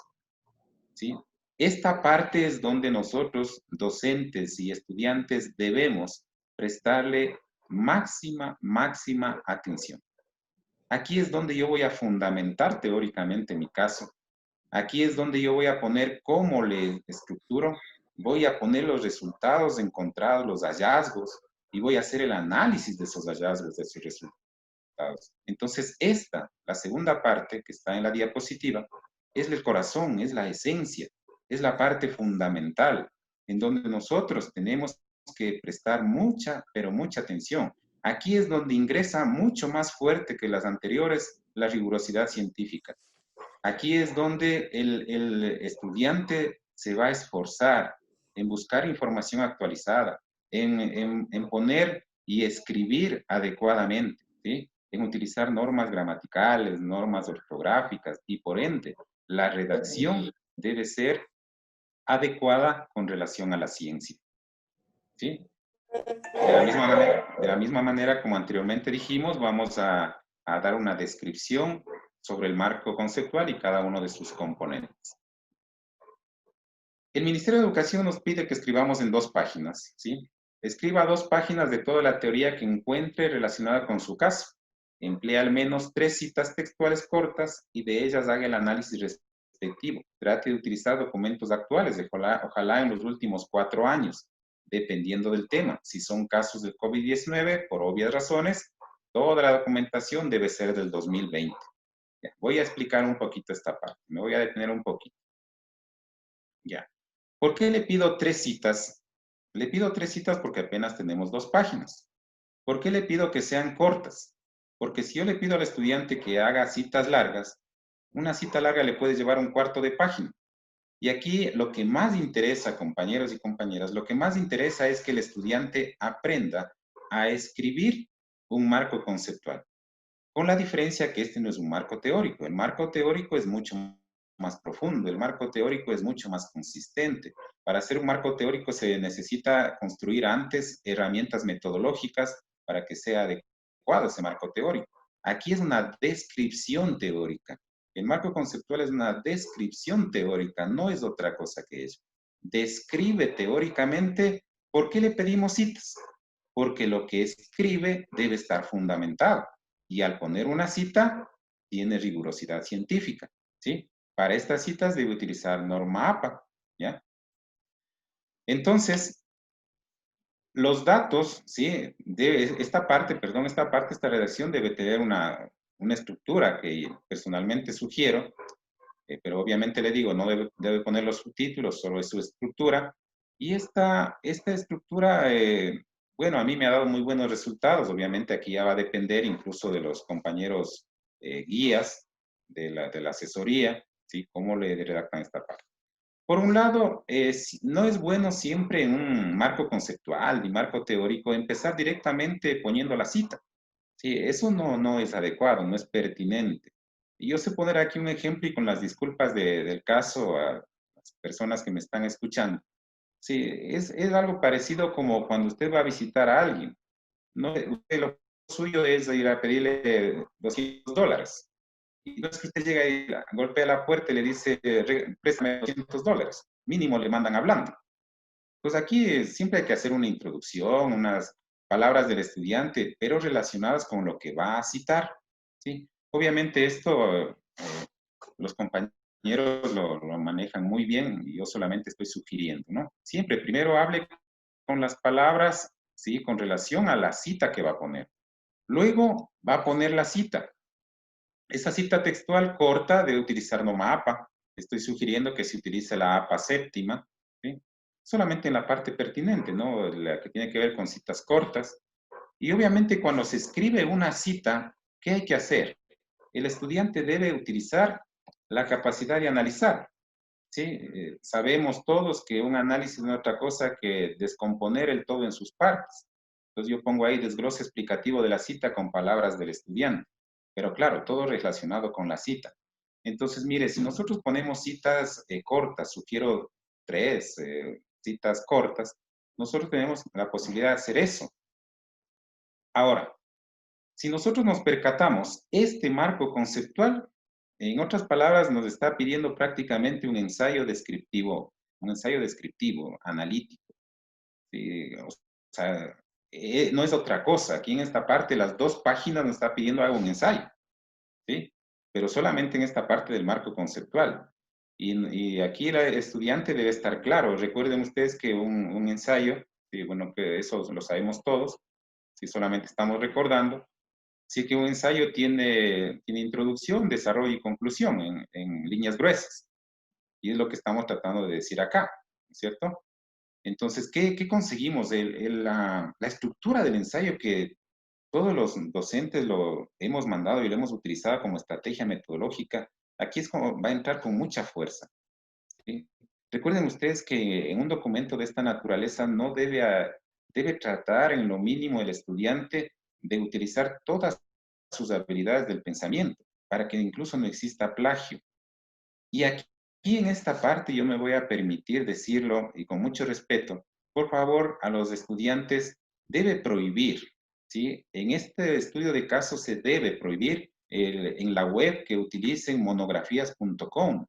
¿sí? Esta parte es donde nosotros, docentes y estudiantes, debemos prestarle máxima atención. Aquí es donde yo voy a fundamentar teóricamente mi caso. Aquí es donde yo voy a poner cómo le estructuro, voy a poner los resultados encontrados, los hallazgos, y voy a hacer el análisis de esos hallazgos, de esos resultados. Entonces, la segunda parte que está en la diapositiva, es el corazón, es la esencia, es la parte fundamental, en donde nosotros tenemos que prestar mucha, pero mucha atención. Aquí es donde ingresa mucho más fuerte que las anteriores la rigurosidad científica. Aquí es donde el estudiante se va a esforzar en buscar información actualizada, en poner y escribir adecuadamente, ¿sí? En utilizar normas gramaticales, normas ortográficas y por ende la redacción debe ser adecuada con relación a la ciencia, ¿sí? De la misma manera como anteriormente dijimos, vamos a dar una descripción sobre el marco conceptual y cada uno de sus componentes. El Ministerio de Educación nos pide que escribamos en 2 páginas, ¿sí? Escriba 2 páginas de toda la teoría que encuentre relacionada con su caso. Emplea al menos 3 citas textuales cortas y de ellas haga el análisis respectivo. Trate de utilizar documentos actuales, ojalá en los últimos 4 años, dependiendo del tema. Si son casos del COVID-19, por obvias razones, toda la documentación debe ser del 2020. Ya, voy a explicar un poquito esta parte, me voy a detener un poquito. Ya. ¿Por qué le pido 3 citas? Le pido 3 citas porque apenas tenemos 2 páginas. ¿Por qué le pido que sean cortas? Porque si yo le pido al estudiante que haga citas largas, una cita larga le puede llevar un cuarto de página. Y aquí lo que más interesa, compañeros y compañeras, lo que más interesa es que el estudiante aprenda a escribir un marco conceptual. Con la diferencia que este no es un marco teórico. El marco teórico es mucho más profundo, el marco teórico es mucho más consistente. Para hacer un marco teórico se necesita construir antes herramientas metodológicas para que sea adecuado ese marco teórico. Aquí es una descripción teórica. El marco conceptual es una descripción teórica, no es otra cosa que eso. Describe teóricamente por qué le pedimos citas. Porque lo que escribe debe estar fundamentado. Y al poner una cita, tiene rigurosidad científica, ¿sí? Para estas citas debe utilizar norma APA, ¿ya? Entonces, los datos, ¿sí? Esta parte, esta redacción debe tener una estructura que personalmente sugiero, pero obviamente le digo, no debe poner los subtítulos, solo es su estructura. Y esta estructura, bueno, a mí me ha dado muy buenos resultados. Obviamente aquí ya va a depender incluso de los compañeros guías de la asesoría, ¿sí? Cómo le redactan esta parte. Por un lado, no es bueno siempre en un marco conceptual ni marco teórico empezar directamente poniendo la cita. Sí, eso no es adecuado, no es pertinente. Y yo sé poner aquí un ejemplo y con las disculpas del caso a las personas que me están escuchando. Sí, es algo parecido como cuando usted va a visitar a alguien. No, usted lo suyo es ir a pedirle $200. Y no es que usted llega y golpea la puerta y le dice, préstame $200. Mínimo le mandan hablando. Pues aquí siempre hay que hacer una introducción, unas palabras del estudiante, pero relacionadas con lo que va a citar, ¿sí? Obviamente esto los compañeros lo manejan muy bien y yo solamente estoy sugiriendo, ¿no? Siempre primero hable con las palabras, ¿sí? Con relación a la cita que va a poner. Luego va a poner la cita. Esa cita textual corta debe utilizar norma APA. Estoy sugiriendo que se utilice la APA séptima, ¿sí? Solamente en la parte pertinente, ¿no? La que tiene que ver con citas cortas. Y obviamente cuando se escribe una cita, ¿qué hay que hacer? El estudiante debe utilizar la capacidad de analizar, ¿sí? Sabemos todos que un análisis no es otra cosa que descomponer el todo en sus partes. Entonces yo pongo ahí desglose explicativo de la cita con palabras del estudiante. Pero claro, todo relacionado con la cita. Entonces, mire, si nosotros ponemos citas cortas, sugiero 3 citas cortas, nosotros tenemos la posibilidad de hacer eso. Ahora, si nosotros nos percatamos, este marco conceptual, en otras palabras, nos está pidiendo prácticamente un ensayo descriptivo, analítico. ¿Sí? O sea, no es otra cosa. Aquí en esta parte, las 2 páginas nos está pidiendo algo, un ensayo, ¿sí? Pero solamente en esta parte del marco conceptual. Y aquí el estudiante debe estar claro. Recuerden ustedes que un ensayo, sí, bueno, que eso lo sabemos todos, si solamente estamos recordando, Sí que un ensayo tiene introducción, desarrollo y conclusión en líneas gruesas. Y es lo que estamos tratando de decir acá, ¿no es cierto? Entonces, ¿qué conseguimos? La estructura del ensayo que todos los docentes lo hemos mandado y lo hemos utilizado como estrategia metodológica, aquí es como va a entrar con mucha fuerza. ¿Sí? Recuerden ustedes que en un documento de esta naturaleza no debe tratar en lo mínimo el estudiante de utilizar todas sus habilidades del pensamiento para que incluso no exista plagio. Y aquí en esta parte yo me voy a permitir decirlo y con mucho respeto, por favor, a los estudiantes debe prohibir, ¿sí? En este estudio de casos se debe prohibir en la web que utilicen monografías.com,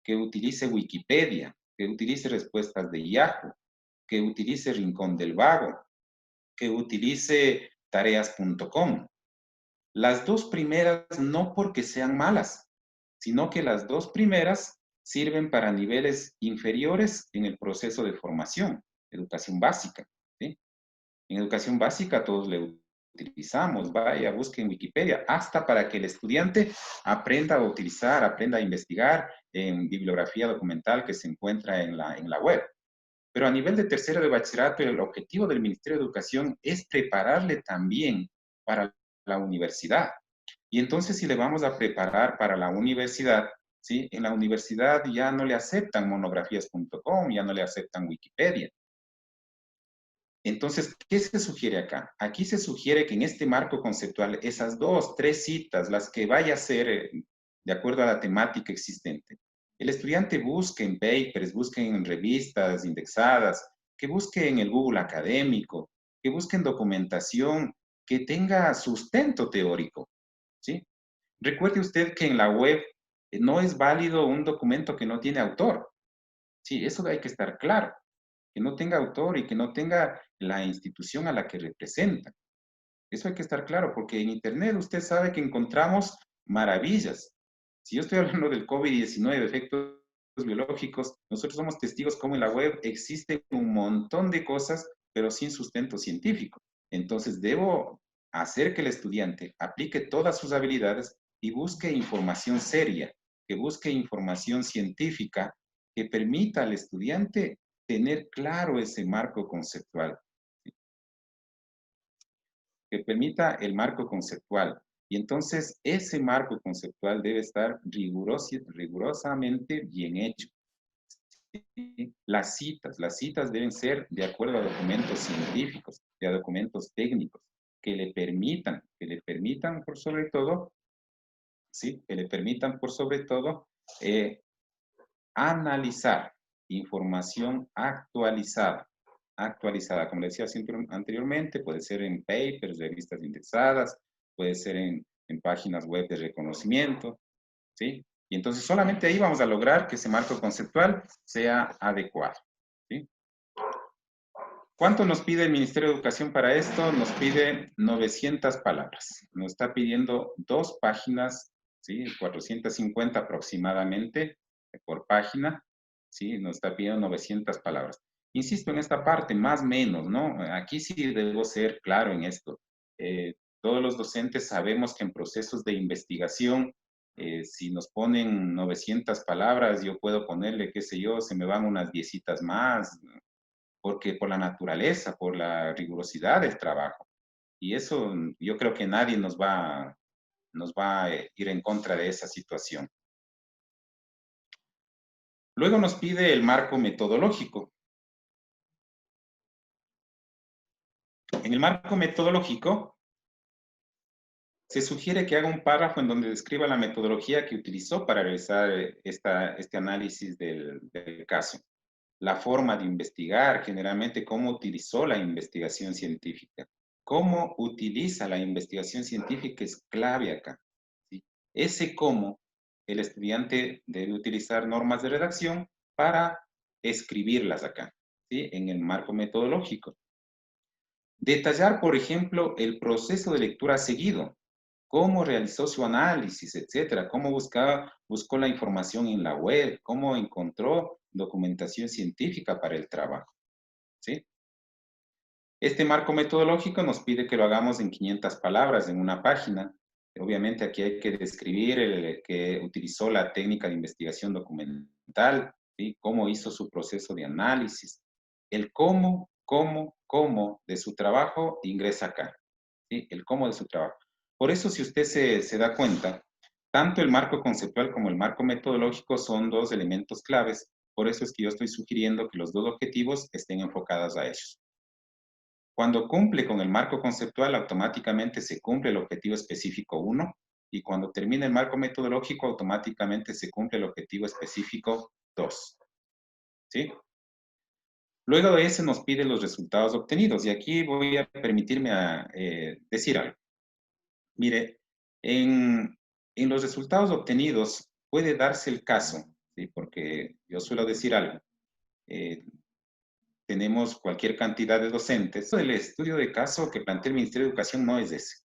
que utilice Wikipedia, que utilice respuestas de Yahoo, que utilice Rincón del Vago, que utilice tareas.com. Las dos primeras no porque sean malas, sino que las dos primeras sirven para niveles inferiores en el proceso de formación, educación básica. ¿Sí? En educación básica todos le utilizamos, vaya, busque en Wikipedia, hasta para que el estudiante aprenda a utilizar, aprenda a investigar en bibliografía documental que se encuentra en la web. Pero a nivel de tercero de bachillerato, el objetivo del Ministerio de Educación es prepararle también para la universidad. Y entonces, si le vamos a preparar para la universidad, ¿sí? En la universidad ya no le aceptan monografías.com, ya no le aceptan Wikipedia. Entonces, ¿qué se sugiere acá? Aquí se sugiere que en este marco conceptual, esas dos, tres citas, las que vaya a ser de acuerdo a la temática existente, el estudiante busque en papers, busque en revistas indexadas, que busque en el Google académico, que busque en documentación que tenga sustento teórico, ¿sí? Recuerde usted que en la web no es válido un documento que no tiene autor. Sí, eso hay que estar claro, que no tenga autor y que no tenga la institución a la que representa. Eso hay que estar claro, porque en Internet usted sabe que encontramos maravillas. Si yo estoy hablando del COVID-19, efectos biológicos, nosotros somos testigos como en la web existe un montón de cosas, pero sin sustento científico. Entonces, debo hacer que el estudiante aplique todas sus habilidades y busque información seria, que busque información científica que permita al estudiante tener claro ese marco conceptual, que permita el marco conceptual. Y entonces ese marco conceptual debe estar rigurosamente bien hecho. ¿Sí? Las citas deben ser de acuerdo a documentos científicos, a documentos técnicos, que le permitan por sobre todo, ¿sí? Que le permitan por sobre todo analizar información actualizada, como le decía anteriormente, puede ser en papers, revistas indexadas, puede ser en páginas web de reconocimiento, ¿sí? Y entonces solamente ahí vamos a lograr que ese marco conceptual sea adecuado, ¿sí? ¿Cuánto nos pide el Ministerio de Educación para esto? Nos pide 900 palabras. Nos está pidiendo 2 páginas, ¿sí? 450 aproximadamente por página, ¿sí? Nos está pidiendo 900 palabras. Insisto en esta parte, más o menos, ¿no? Aquí sí debo ser claro en esto. Todos los docentes sabemos que en procesos de investigación, si nos ponen 900 palabras, yo puedo ponerle, qué sé yo, se me van unas 10 más, porque por la naturaleza, por la rigurosidad del trabajo. Y eso yo creo que nadie nos va a ir en contra de esa situación. Luego nos pide el marco metodológico. En el marco metodológico se sugiere que haga un párrafo en donde describa la metodología que utilizó para realizar este análisis del caso. La forma de investigar, generalmente cómo utilizó la investigación científica. Cómo utiliza la investigación científica es clave acá. ¿Sí? Ese cómo el estudiante debe utilizar normas de redacción para escribirlas acá, ¿sí? En el marco metodológico. Detallar, por ejemplo, el proceso de lectura seguido, cómo realizó su análisis, etcétera, cómo buscó la información en la web, cómo encontró documentación científica para el trabajo, ¿sí? Este marco metodológico nos pide que lo hagamos en 500 palabras en una página. Obviamente aquí hay que describir el que utilizó la técnica de investigación documental, ¿sí? Cómo hizo su proceso de análisis, el cómo de su trabajo ingresa acá, ¿sí? El cómo de su trabajo. Por eso, si usted se da cuenta, tanto el marco conceptual como el marco metodológico son dos elementos claves. Por eso es que yo estoy sugiriendo que los dos objetivos estén enfocados a ellos. Cuando cumple con el marco conceptual, automáticamente se cumple el objetivo específico 1, y cuando termina el marco metodológico, automáticamente se cumple el objetivo específico 2. ¿Sí? Luego de ese nos pide los resultados obtenidos, y aquí voy a permitirme decir algo. Mire, en los resultados obtenidos puede darse el caso, ¿sí? Porque yo suelo decir algo, tenemos cualquier cantidad de docentes. El estudio de caso que plantea el Ministerio de Educación no es ese.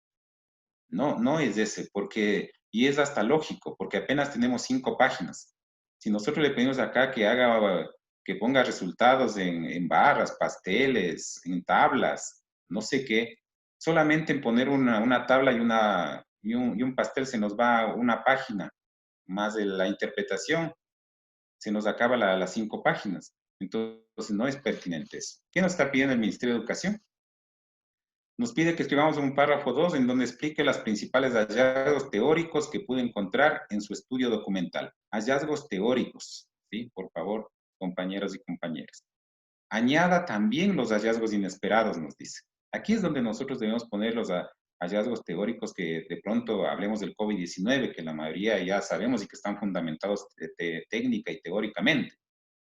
No es ese, porque, y es hasta lógico, porque apenas tenemos 5 páginas. Si nosotros le pedimos acá que ponga resultados en barras, pasteles, en tablas, no sé qué, solamente en poner una tabla y un pastel se nos va una página, más de la interpretación, se nos acaba las 5 páginas. Entonces, no es pertinente eso. ¿Qué nos está pidiendo el Ministerio de Educación? Nos pide que escribamos un párrafo 2 en donde explique las principales hallazgos teóricos que pude encontrar en su estudio documental. Hallazgos teóricos, ¿sí? Por favor, compañeros y compañeras. Añada también los hallazgos inesperados, nos dice. Aquí es donde nosotros debemos poner los hallazgos teóricos que de pronto hablemos del COVID-19, que la mayoría ya sabemos y que están fundamentados técnica y teóricamente.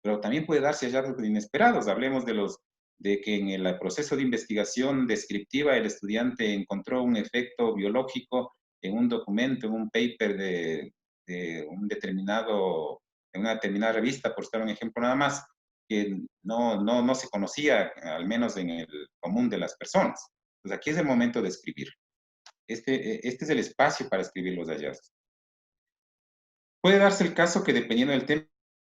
Pero también puede darse hallazgos inesperados. Hablemos de que en el proceso de investigación descriptiva el estudiante encontró un efecto biológico en un documento, en un paper de una determinada revista, por citar un ejemplo nada más, que no se conocía, al menos en el común de las personas. Pues aquí es el momento de escribir. Este es el espacio para escribir los hallazgos. Puede darse el caso que dependiendo del tema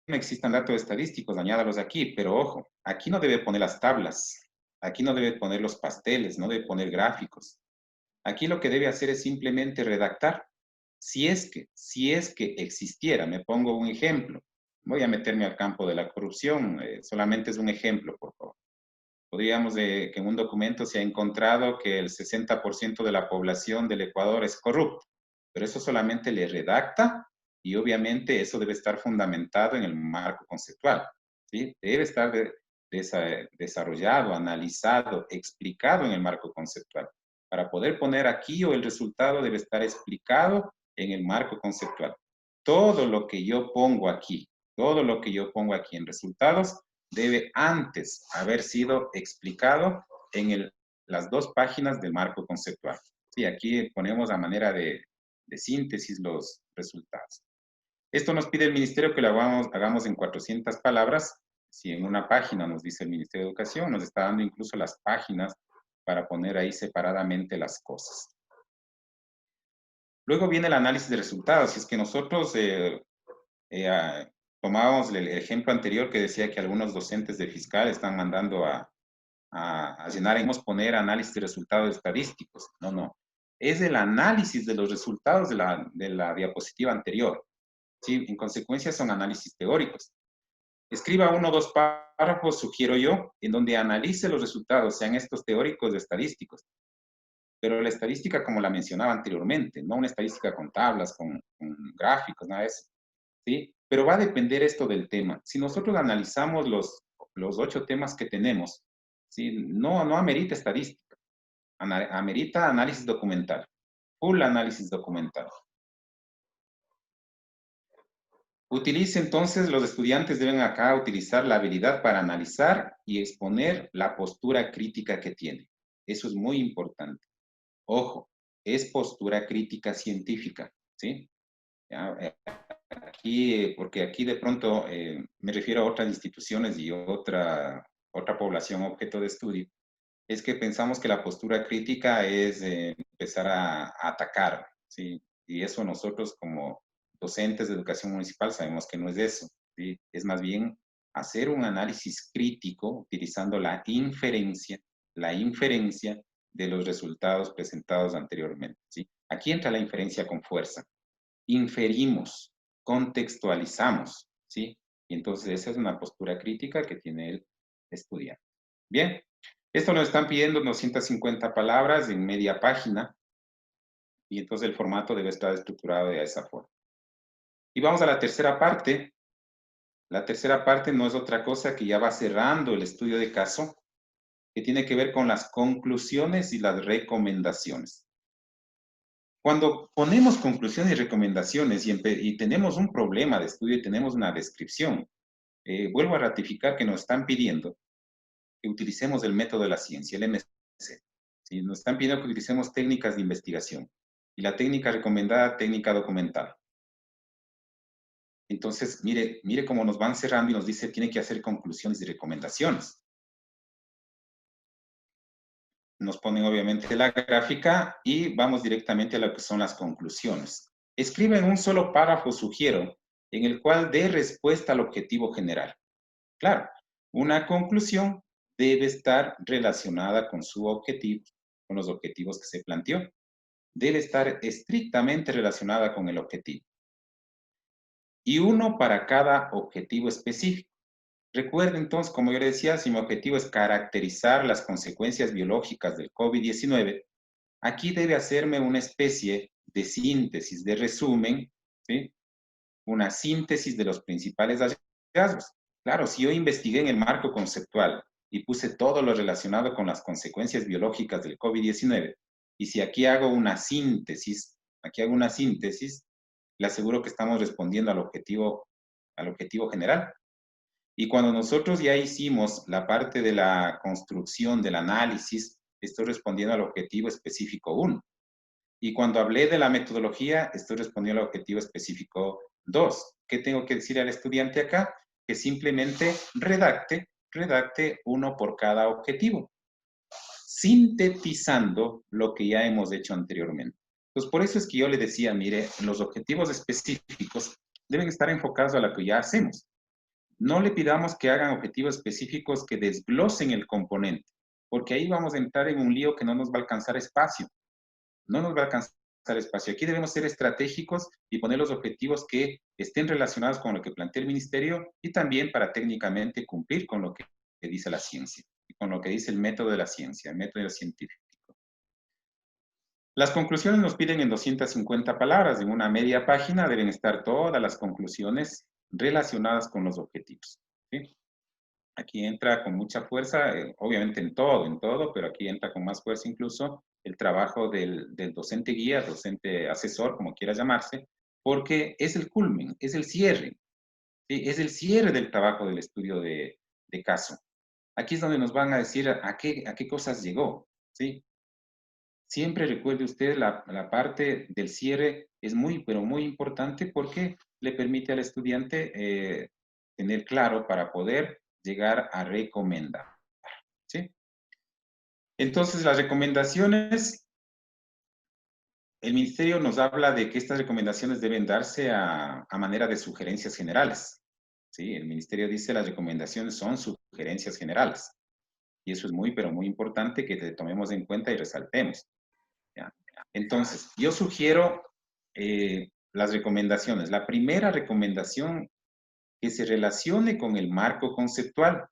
existan datos estadísticos, añádalos aquí, pero ojo, aquí no debe poner las tablas, aquí no debe poner los pasteles, no debe poner gráficos. Aquí lo que debe hacer es simplemente redactar. Si es que existiera, me pongo un ejemplo. Voy a meterme al campo de la corrupción, solamente es un ejemplo, por favor. Podríamos que en un documento se ha encontrado que el 60% de la población del Ecuador es corrupta, pero eso solamente le redacta y obviamente eso debe estar fundamentado en el marco conceptual, ¿sí? Debe estar desarrollado, analizado, explicado en el marco conceptual. Para poder poner aquí o el resultado debe estar explicado en el marco conceptual. Todo lo que yo pongo aquí, todo lo que yo pongo aquí en resultados debe antes haber sido explicado en las 2 páginas del marco conceptual. Sí, aquí ponemos a manera de síntesis los resultados. Esto nos pide el Ministerio que lo hagamos en 400 palabras. Si en una página nos dice el Ministerio de Educación, nos está dando incluso las páginas para poner ahí separadamente las cosas. Luego viene el análisis de resultados. Si es que nosotros tomábamos el ejemplo anterior que decía que algunos docentes de fiscal están mandando a llenar, poner análisis de resultados estadísticos. No. Es el análisis de los resultados de la diapositiva anterior. ¿Sí? En consecuencia son análisis teóricos. Escriba 1 o 2 párrafos, sugiero yo, en donde analice los resultados, sean estos teóricos o estadísticos. Pero la estadística, como la mencionaba anteriormente, no una estadística con tablas, con gráficos, nada de eso. ¿Sí? Pero va a depender esto del tema. Si nosotros analizamos los 8 temas que tenemos, ¿sí? No amerita estadística, amerita análisis documental, full análisis documental. Utilice entonces, los estudiantes deben acá utilizar la habilidad para analizar y exponer la postura crítica que tiene. Eso es muy importante. Ojo, es postura crítica científica, ¿sí? Ya, aquí, porque aquí de pronto me refiero a otras instituciones y otra población objeto de estudio, es que pensamos que la postura crítica es empezar a atacar, ¿sí? Y eso nosotros como docentes de educación municipal sabemos que no es eso, ¿sí? Es más bien hacer un análisis crítico utilizando la inferencia la inferencia de los resultados presentados anteriormente, ¿sí? Aquí entra la inferencia con fuerza. Inferimos, contextualizamos, ¿sí? Y entonces esa es una postura crítica que tiene el estudiante. Bien, esto nos están pidiendo 250 palabras en media página, y entonces el formato debe estar estructurado de esa forma. Y vamos a la tercera parte. La tercera parte no es otra cosa que ya va cerrando el estudio de caso, que tiene que ver con las conclusiones y las recomendaciones. Cuando ponemos conclusiones y recomendaciones y tenemos un problema de estudio y tenemos una descripción, vuelvo a ratificar que nos están pidiendo que utilicemos el método de la ciencia, el MC. ¿Sí? Nos están pidiendo que utilicemos técnicas de investigación. Y la técnica recomendada, técnica documental. Entonces, mire cómo nos van cerrando y nos dice tiene que hacer conclusiones y recomendaciones. Nos ponen obviamente la gráfica y vamos directamente a lo que son las conclusiones. Escribe en un solo párrafo, sugiero, en el cual dé respuesta al objetivo general. Claro, una conclusión debe estar relacionada con su objetivo, con los objetivos que se planteó. Debe estar estrictamente relacionada con el objetivo. Y uno para cada objetivo específico. Recuerden entonces, como yo le decía, si mi objetivo es caracterizar las consecuencias biológicas del COVID-19, aquí debe hacerme una especie de síntesis, de resumen, ¿sí? Una síntesis de los principales hallazgos. Claro, si yo investigué en el marco conceptual y puse todo lo relacionado con las consecuencias biológicas del COVID-19, y si aquí hago una síntesis, le aseguro que estamos respondiendo al objetivo general. Y cuando nosotros ya hicimos la parte de la construcción, del análisis, estoy respondiendo al objetivo específico 1. Y cuando hablé de la metodología, estoy respondiendo al objetivo específico 2. ¿Qué tengo que decir al estudiante acá? Que simplemente redacte uno por cada objetivo, sintetizando lo que ya hemos hecho anteriormente. Entonces, por eso es que yo le decía, mire, los objetivos específicos deben estar enfocados a lo que ya hacemos. No le pidamos que hagan objetivos específicos que desglosen el componente, porque ahí vamos a entrar en un lío que no nos va a alcanzar espacio. No nos va a alcanzar espacio. Aquí debemos ser estratégicos y poner los objetivos que estén relacionados con lo que plantea el ministerio y también para técnicamente cumplir con lo que dice la ciencia y con lo que dice el método de la ciencia, el método científico. Las conclusiones nos piden en 250 palabras. En una media página deben estar todas las conclusiones relacionadas con los objetivos. ¿Sí? Aquí entra con mucha fuerza, obviamente en todo, pero aquí entra con más fuerza incluso el trabajo del docente guía, docente asesor, como quiera llamarse, porque es el culmen, es el cierre, ¿sí? Es el cierre del trabajo del estudio de caso. Aquí es donde nos van a decir a qué cosas llegó, ¿sí? Siempre recuerde usted la parte del cierre es muy, pero muy importante porque le permite al estudiante tener claro para poder llegar a recomendar, ¿sí? Entonces, las recomendaciones, el ministerio nos habla de que estas recomendaciones deben darse a manera de sugerencias generales, ¿sí? El ministerio dice las recomendaciones son sugerencias generales. Y eso es muy, pero muy importante que te tomemos en cuenta y resaltemos. ¿Ya? Entonces, yo sugiero las recomendaciones. La primera recomendación que se relacione con el marco conceptual.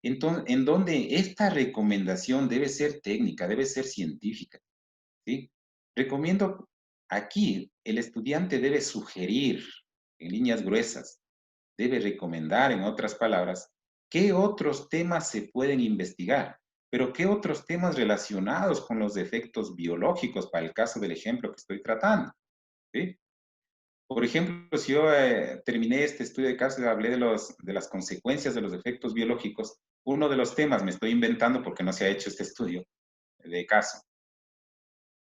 Entonces, en donde esta recomendación debe ser técnica, debe ser científica. ¿Sí? Recomiendo aquí, el estudiante debe sugerir en líneas gruesas, debe recomendar, en otras palabras, qué otros temas se pueden investigar, pero qué otros temas relacionados con los efectos biológicos, para el caso del ejemplo que estoy tratando. ¿Sí? Por ejemplo, si yo terminé este estudio de caso y hablé de las consecuencias de los efectos biológicos, uno de los temas, me estoy inventando porque no se ha hecho este estudio de caso,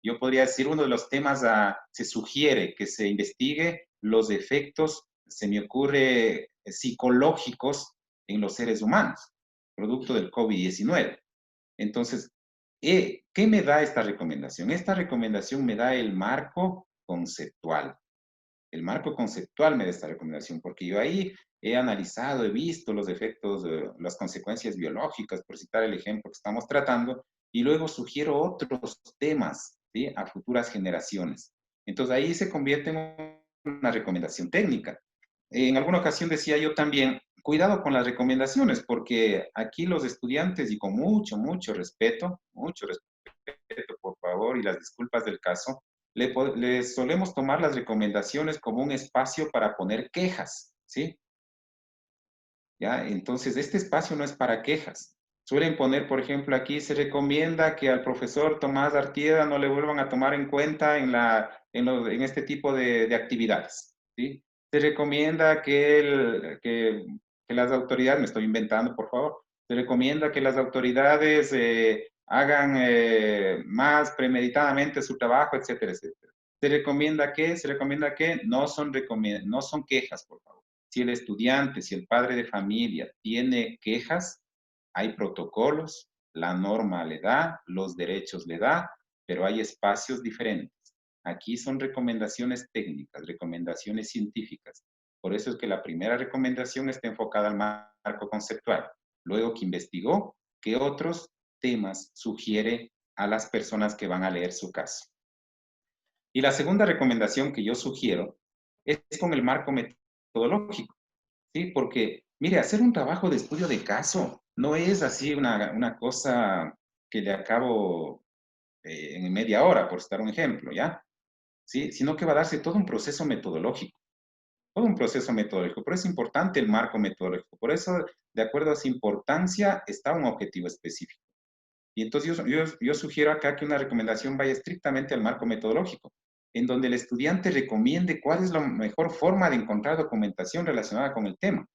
yo podría decir uno de los temas, se sugiere que se investigue los efectos, se me ocurre, psicológicos en los seres humanos, producto del COVID-19. Entonces, ¿qué me da esta recomendación? Esta recomendación me da el marco conceptual. El marco conceptual me da esta recomendación, porque yo ahí he analizado, he visto los efectos, las consecuencias biológicas, por citar el ejemplo que estamos tratando, y luego sugiero otros temas, ¿sí?, a futuras generaciones. Entonces ahí se convierte en una recomendación técnica. En alguna ocasión decía yo también, cuidado con las recomendaciones, porque aquí los estudiantes, y con mucho respeto, por favor, y las disculpas del caso, le solemos tomar las recomendaciones como un espacio para poner quejas, ¿sí? ¿Ya? Entonces, este espacio no es para quejas. Suelen poner, por ejemplo, aquí se recomienda que al profesor Tomás Artieda no le vuelvan a tomar en cuenta en este tipo de actividades, ¿sí? Se recomienda que las autoridades, me estoy inventando, por favor, se recomienda que las autoridades hagan más premeditadamente su trabajo, etcétera, etcétera. Se recomienda que no son quejas, por favor. Si el estudiante, si el padre de familia tiene quejas, hay protocolos, la norma le da, los derechos le da, pero hay espacios diferentes. Aquí son recomendaciones técnicas, recomendaciones científicas. Por eso es que la primera recomendación está enfocada al marco conceptual. Luego que investigó, ¿qué otros temas sugiere a las personas que van a leer su caso? Y la segunda recomendación que yo sugiero es con el marco metodológico. Sí, porque, mire, hacer un trabajo de estudio de caso no es así una cosa que le acabo en media hora, por citar un ejemplo, ¿ya? Sí, sino que va a darse todo un proceso metodológico, todo un proceso metodológico. Por eso es importante el marco metodológico. Por eso, de acuerdo a su importancia, está un objetivo específico. Y entonces yo sugiero acá que una recomendación vaya estrictamente al marco metodológico, en donde el estudiante recomiende cuál es la mejor forma de encontrar documentación relacionada con el tema.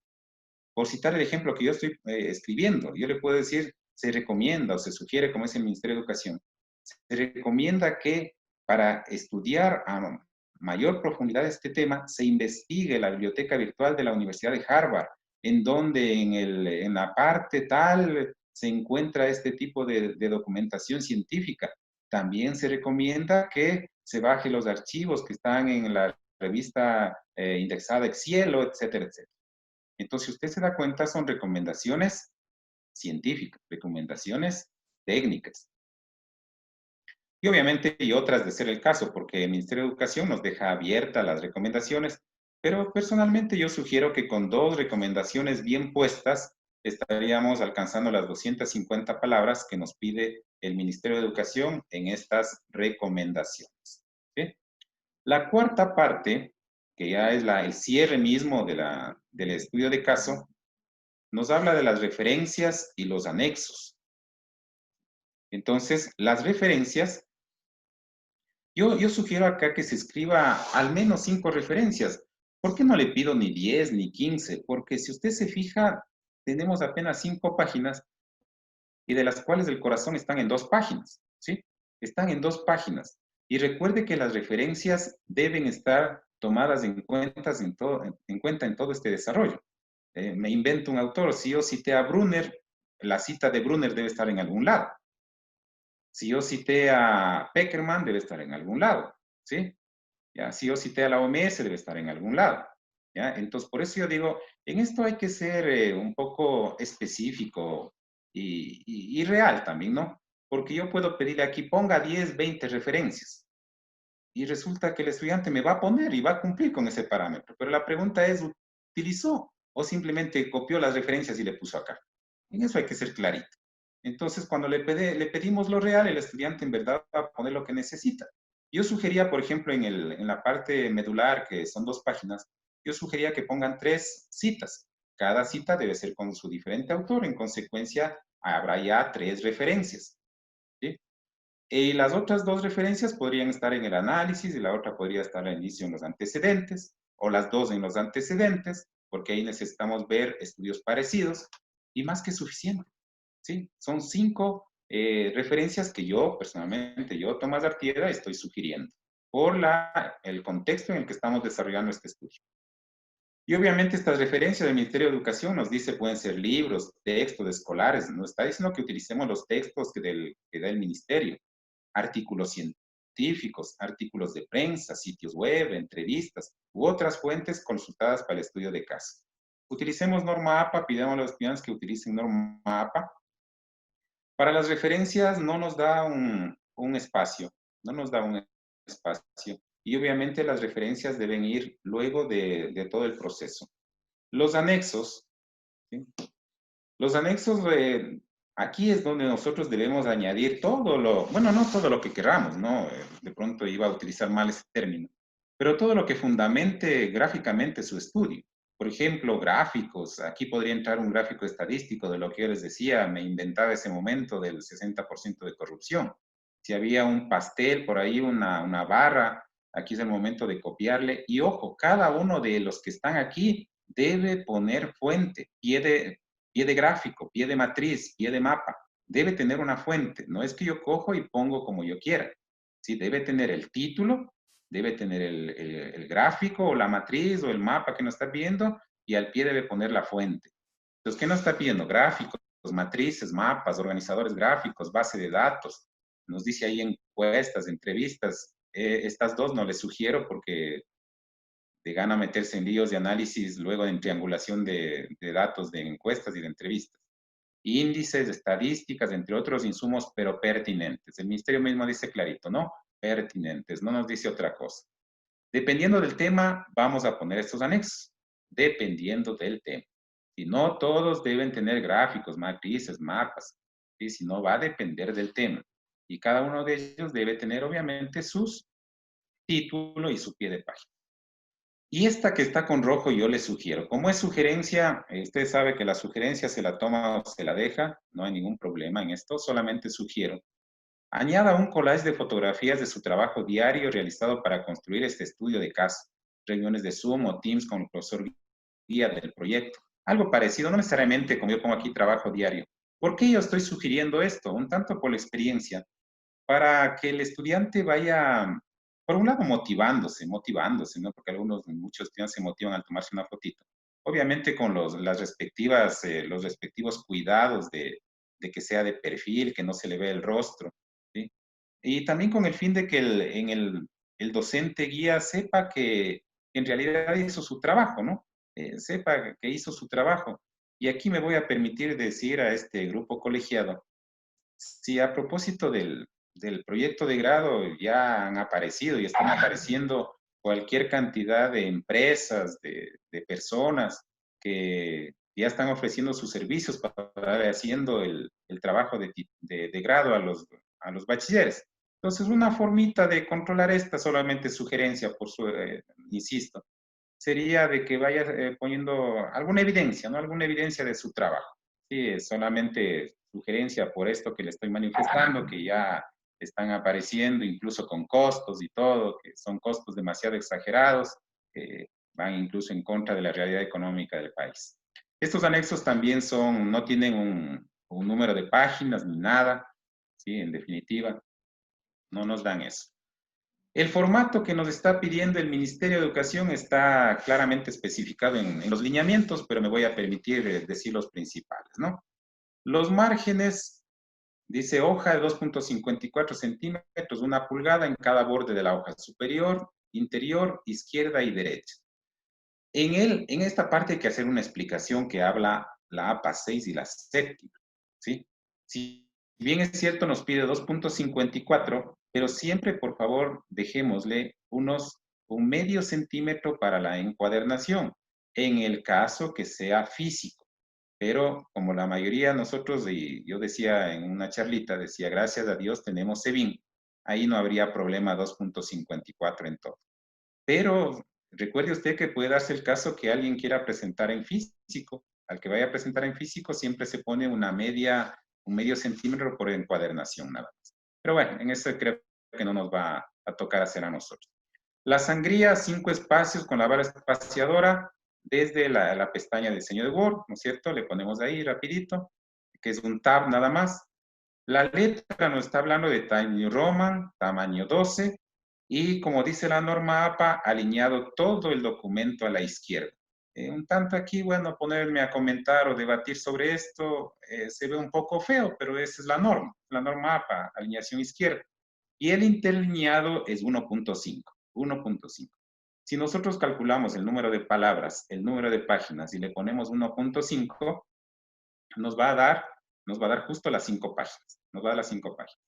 Por citar el ejemplo que yo estoy escribiendo, yo le puedo decir, se recomienda o se sugiere, como es el Ministerio de Educación, se recomienda que para estudiar a mayor profundidad este tema, se investigue la biblioteca virtual de la Universidad de Harvard, en donde en la parte tal se encuentra este tipo de documentación científica. También se recomienda que se baje los archivos que están en la revista indexada Excielo, etcétera, etcétera. Entonces, si usted se da cuenta, son recomendaciones científicas, recomendaciones técnicas. Y obviamente hay otras de ser el caso, porque el Ministerio de Educación nos deja abiertas las recomendaciones, pero personalmente yo sugiero que con 2 recomendaciones bien puestas estaríamos alcanzando las 250 palabras que nos pide el Ministerio de Educación en estas recomendaciones. ¿Sí? La cuarta parte, que ya es el cierre mismo del estudio de caso, nos habla de las referencias y los anexos. Entonces, las referencias, yo sugiero acá que se escriba al menos 5 referencias. ¿Por qué no le pido ni 10 ni 15? Porque si usted se fija, tenemos apenas 5 páginas y de las cuales el corazón están en 2 páginas, ¿sí? Están en 2 páginas. Y recuerde que las referencias deben estar tomadas en cuenta en todo este desarrollo. Me invento un autor, si yo cité a Brunner, la cita de Brunner debe estar en algún lado. Si yo cité a Peckerman, debe estar en algún lado, ¿sí? ¿Ya? Si yo cité a la OMS, debe estar en algún lado, ¿ya? Entonces, por eso yo digo, en esto hay que ser un poco específico y real también, ¿no? Porque yo puedo pedirle aquí, ponga 10, 20 referencias, y resulta que el estudiante me va a poner y va a cumplir con ese parámetro. Pero la pregunta es, ¿utilizó o simplemente copió las referencias y le puso acá? En eso hay que ser clarito. Entonces, cuando le pedimos lo real, el estudiante en verdad va a poner lo que necesita. Yo sugería, por ejemplo, en la parte medular, que son 2 páginas, yo sugería que pongan 3 citas. Cada cita debe ser con su diferente autor. En consecuencia, habrá ya 3 referencias. ¿Sí? Y las otras 2 referencias podrían estar en el análisis y la otra podría estar al inicio en los antecedentes, o las 2 en los antecedentes, porque ahí necesitamos ver estudios parecidos, y más que suficiente. ¿Sí? Son 5 referencias que yo, personalmente, yo, Tomás Artieda, estoy sugiriendo por el contexto en el que estamos desarrollando este estudio. Y obviamente estas referencias del Ministerio de Educación nos dice pueden ser libros, textos escolares, nos está diciendo que utilicemos los textos que da el Ministerio, artículos científicos, artículos de prensa, sitios web, entrevistas u otras fuentes consultadas para el estudio de caso. utilicemos norma APA, pidamos a los estudiantes que utilicen norma APA. Para las referencias no nos da un espacio, no nos da un espacio. Y obviamente las referencias deben ir luego de todo el proceso. Los anexos, ¿sí? Los anexos, aquí es donde nosotros debemos añadir todo lo, bueno, no todo lo que queramos, ¿no? De pronto iba a utilizar mal ese término, pero todo lo que fundamente gráficamente su estudio. Por ejemplo, gráficos, aquí podría entrar un gráfico estadístico de lo que yo les decía, me inventaba ese momento del 60% de corrupción. Si había un pastel por ahí, una barra, aquí es el momento de copiarle. Y ojo, cada uno de los que están aquí debe poner fuente, pie de gráfico, pie de matriz, pie de mapa. Debe tener una fuente. No es que yo cojo y pongo como yo quiera. Sí, debe tener el título, debe tener el gráfico o la matriz o el mapa que nos está viendo y al pie debe poner la fuente. Entonces, ¿qué nos está pidiendo? Gráficos, matrices, mapas, organizadores gráficos, base de datos. Nos dice ahí encuestas, entrevistas. Estas dos no les sugiero porque de gana meterse en líos de análisis luego en triangulación de datos de encuestas y de entrevistas. Índices, estadísticas, entre otros insumos, pero pertinentes. El ministerio mismo dice clarito, ¿no? Pertinentes, no nos dice otra cosa. Dependiendo del tema, vamos a poner estos anexos, dependiendo del tema. Si no, todos deben tener gráficos, matrices, mapas, ¿sí? Si no, va a depender del tema. Y cada uno de ellos debe tener, obviamente, sus títulos y su pie de página. Y esta que está con rojo yo le sugiero. Como es sugerencia, usted sabe que la sugerencia se la toma o se la deja, no hay ningún problema en esto, solamente sugiero. Añada un collage de fotografías de su trabajo diario realizado para construir este estudio de caso, reuniones de Zoom o Teams con el profesor guía del proyecto. Algo parecido, no necesariamente como yo pongo aquí trabajo diario. ¿Por qué yo estoy sugiriendo esto? Un tanto por la experiencia, para que el estudiante vaya, por un lado, motivándose, ¿no? Porque muchos estudiantes se motivan al tomarse una fotito. Obviamente con las respectivas, los respectivos cuidados de que sea de perfil, que no se le vea el rostro, ¿sí? Y también con el fin de que el docente guía sepa que en realidad hizo su trabajo, ¿no? Sepa que hizo su trabajo. Y aquí me voy a permitir decir a este grupo colegiado, si a propósito del proyecto de grado ya han aparecido y están apareciendo cualquier cantidad de empresas, de personas que ya están ofreciendo sus servicios para estar haciendo el trabajo de grado a los bachilleres. Entonces, una formita de controlar esta, solamente sugerencia, insisto, sería de que vaya poniendo alguna evidencia, ¿no? Alguna evidencia de su trabajo. Sí, es solamente sugerencia por esto que le estoy manifestando, que ya están apareciendo incluso con costos y todo, que son costos demasiado exagerados, que van incluso en contra de la realidad económica del país. Estos anexos también no tienen un número de páginas ni nada, ¿sí? En definitiva, no nos dan eso. El formato que nos está pidiendo el Ministerio de Educación está claramente especificado en los lineamientos, pero me voy a permitir decir los principales, ¿no? Los márgenes, dice hoja de 2.54 centímetros, 1 pulgada en cada borde de la hoja superior, interior, izquierda y derecha. En esta parte hay que hacer una explicación que habla la APA 6 y la séptima, ¿sí? Si bien es cierto, nos pide 2.54, pero siempre, por favor, dejémosle un medio centímetro para la encuadernación, en el caso que sea físico. Pero como la mayoría de nosotros, y yo decía en una charlita, decía, gracias a Dios tenemos SEBIN, ahí no habría problema 2.54 en todo. Pero recuerde usted que puede darse el caso que alguien quiera presentar en físico. Al que vaya a presentar en físico siempre se pone un medio centímetro por encuadernación nada más. Pero bueno, en eso creo que no nos va a tocar hacer a nosotros. La sangría, 5 espacios con la barra espaciadora desde la pestaña de diseño de Word, ¿no es cierto? Le ponemos ahí rapidito, que es un tab nada más. La letra nos está hablando de Times Roman, tamaño 12, y como dice la norma APA, alineado todo el documento a la izquierda. Un tanto aquí, bueno, ponerme a comentar o debatir sobre esto se ve un poco feo, pero esa es la norma APA, alineación izquierda. Y el interlineado es 1.5. Si nosotros calculamos el número de palabras, el número de páginas y le ponemos 1.5, nos va a dar justo las 5 páginas. Nos va a dar las 5 páginas.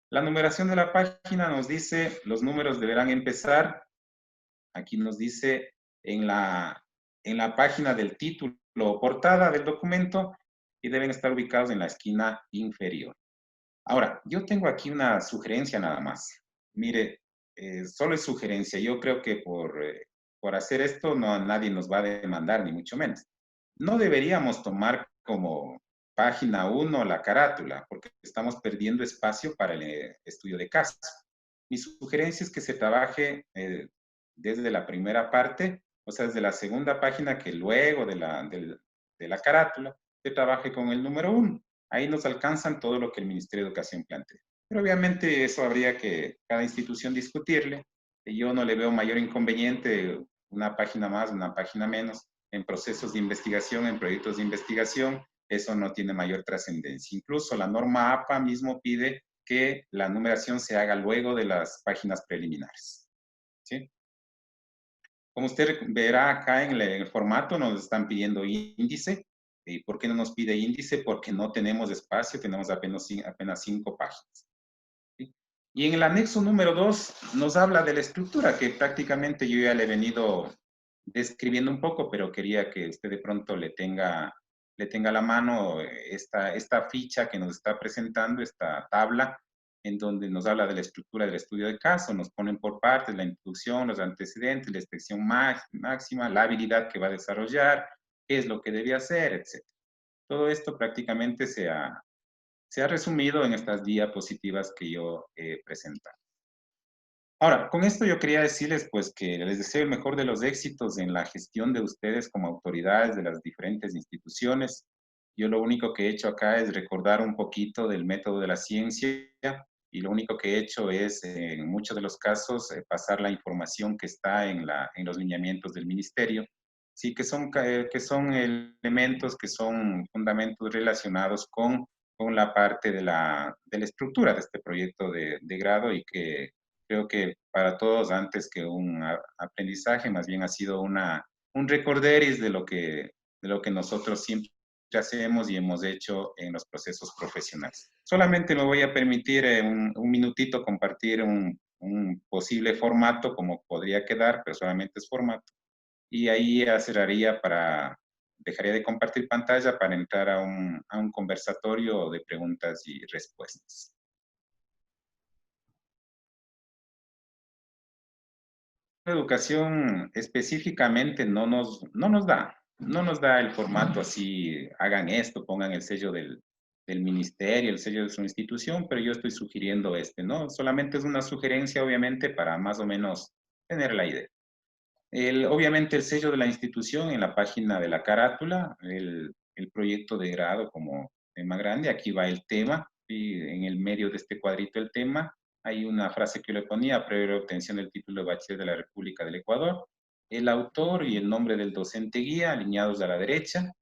La numeración de la página nos dice, los números deberán empezar, aquí nos dice en la página del título o portada del documento y deben estar ubicados en la esquina inferior. Ahora, yo tengo aquí una sugerencia nada más. Mire, solo es sugerencia. Yo creo que por hacer esto nadie nos va a demandar, ni mucho menos. No deberíamos tomar como página 1 la carátula, porque estamos perdiendo espacio para el estudio de caso. Mi sugerencia es que se trabaje desde la primera parte, o sea, desde la segunda página, que luego de la carátula se trabaje con el número 1. Ahí nos alcanzan todo lo que el Ministerio de Educación plantea. Pero obviamente eso habría que cada institución discutirle. Yo no le veo mayor inconveniente una página más, una página menos. En procesos de investigación, en proyectos de investigación, eso no tiene mayor trascendencia. Incluso la norma APA mismo pide que la numeración se haga luego de las páginas preliminares. ¿Sí? Como usted verá acá en el formato, nos están pidiendo índice. ¿Y por qué no nos pide índice? Porque no tenemos espacio, tenemos apenas 5 páginas. ¿Sí? Y en el anexo número 2 nos habla de la estructura, que prácticamente yo ya le he venido describiendo un poco, pero quería que usted de pronto le tenga a la mano esta ficha que nos está presentando, esta tabla, en donde nos habla de la estructura del estudio de caso, nos ponen por partes la introducción, los antecedentes, la inspección máxima, la habilidad que va a desarrollar, qué es lo que debe hacer, etc. Todo esto prácticamente se ha resumido en estas diapositivas que yo he presentado. Ahora, con esto yo quería decirles pues que les deseo el mejor de los éxitos en la gestión de ustedes como autoridades de las diferentes instituciones. Yo lo único que he hecho acá es recordar un poquito del método de la ciencia y lo único que he hecho es, en muchos de los casos, pasar la información que está en los lineamientos del ministerio. Sí, que son elementos, que son fundamentos relacionados con la parte de la estructura de este proyecto de grado y que creo que para todos, antes que un aprendizaje, más bien ha sido un recorderis de lo que nosotros siempre hacemos y hemos hecho en los procesos profesionales. Solamente me voy a permitir un minutito compartir un posible formato, como podría quedar, pero solamente es formato. Y ahí dejaría de compartir pantalla para entrar a un conversatorio de preguntas y respuestas. Educación específicamente no nos da el formato así, hagan esto, pongan el sello del ministerio, el sello de su institución, pero yo estoy sugiriendo ¿no? Solamente es una sugerencia, obviamente, para más o menos tener la idea. Obviamente el sello de la institución en la página de la carátula, el proyecto de grado como tema grande, aquí va el tema, y en el medio de este cuadrito el tema, hay una frase que yo le ponía: previa obtención del título de bachiller de la República del Ecuador, el autor y el nombre del docente guía alineados a la derecha,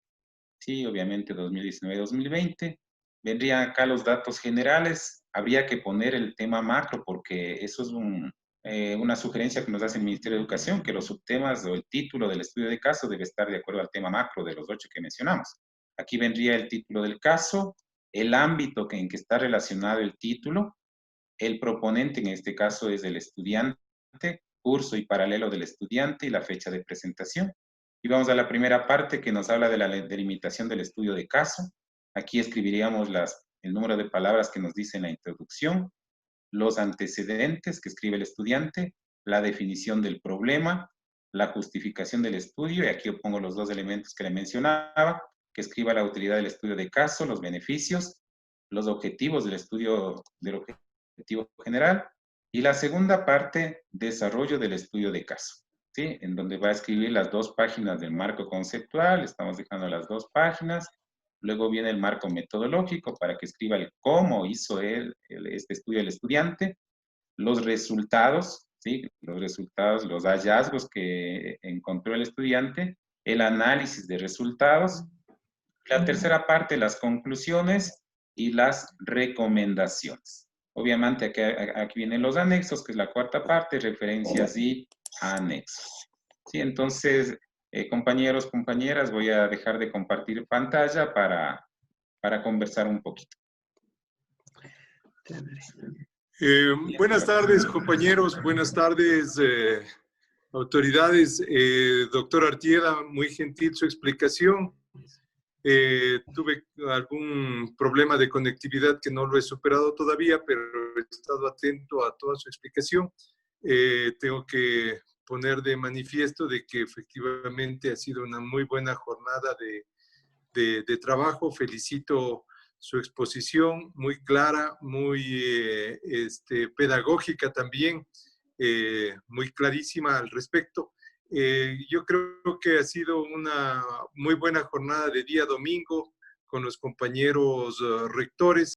sí, obviamente 2019-2020, vendrían acá los datos generales, habría que poner el tema macro porque eso es una sugerencia que nos hace el Ministerio de Educación, que los subtemas o el título del estudio de caso debe estar de acuerdo al tema macro de los 8 que mencionamos. Aquí vendría el título del caso, el ámbito en que está relacionado el título, el proponente, en este caso es el estudiante, curso y paralelo del estudiante y la fecha de presentación. Y vamos a la primera parte que nos habla de la delimitación del estudio de caso. Aquí escribiríamos el número de palabras que nos dice en la introducción, los antecedentes que escribe el estudiante, la definición del problema, la justificación del estudio, y aquí yo pongo los dos elementos que le mencionaba, que escriba la utilidad del estudio de caso, los beneficios, los objetivos del estudio, del objetivo general, y la segunda parte, desarrollo del estudio de caso, ¿sí? En donde va a escribir las 2 páginas del marco conceptual, estamos dejando las 2 páginas, luego viene el marco metodológico para que escriba el cómo hizo este estudio el estudiante, los resultados, ¿sí? Los resultados, los hallazgos que encontró el estudiante, el análisis de resultados, la tercera parte, las conclusiones y las recomendaciones. Obviamente aquí vienen los anexos, que es la cuarta parte, referencias y anexos. Sí, entonces, compañeros, compañeras, voy a dejar de compartir pantalla para conversar un poquito. Buenas tardes, compañeros. Buenas tardes, autoridades. Doctor Artieda, muy gentil su explicación. Tuve algún problema de conectividad que no lo he superado todavía, pero he estado atento a toda su explicación. Tengo que poner de manifiesto de que efectivamente ha sido una muy buena jornada de trabajo. Felicito su exposición, muy clara, muy pedagógica también, muy clarísima al respecto. Yo creo que ha sido una muy buena jornada de día domingo con los compañeros rectores.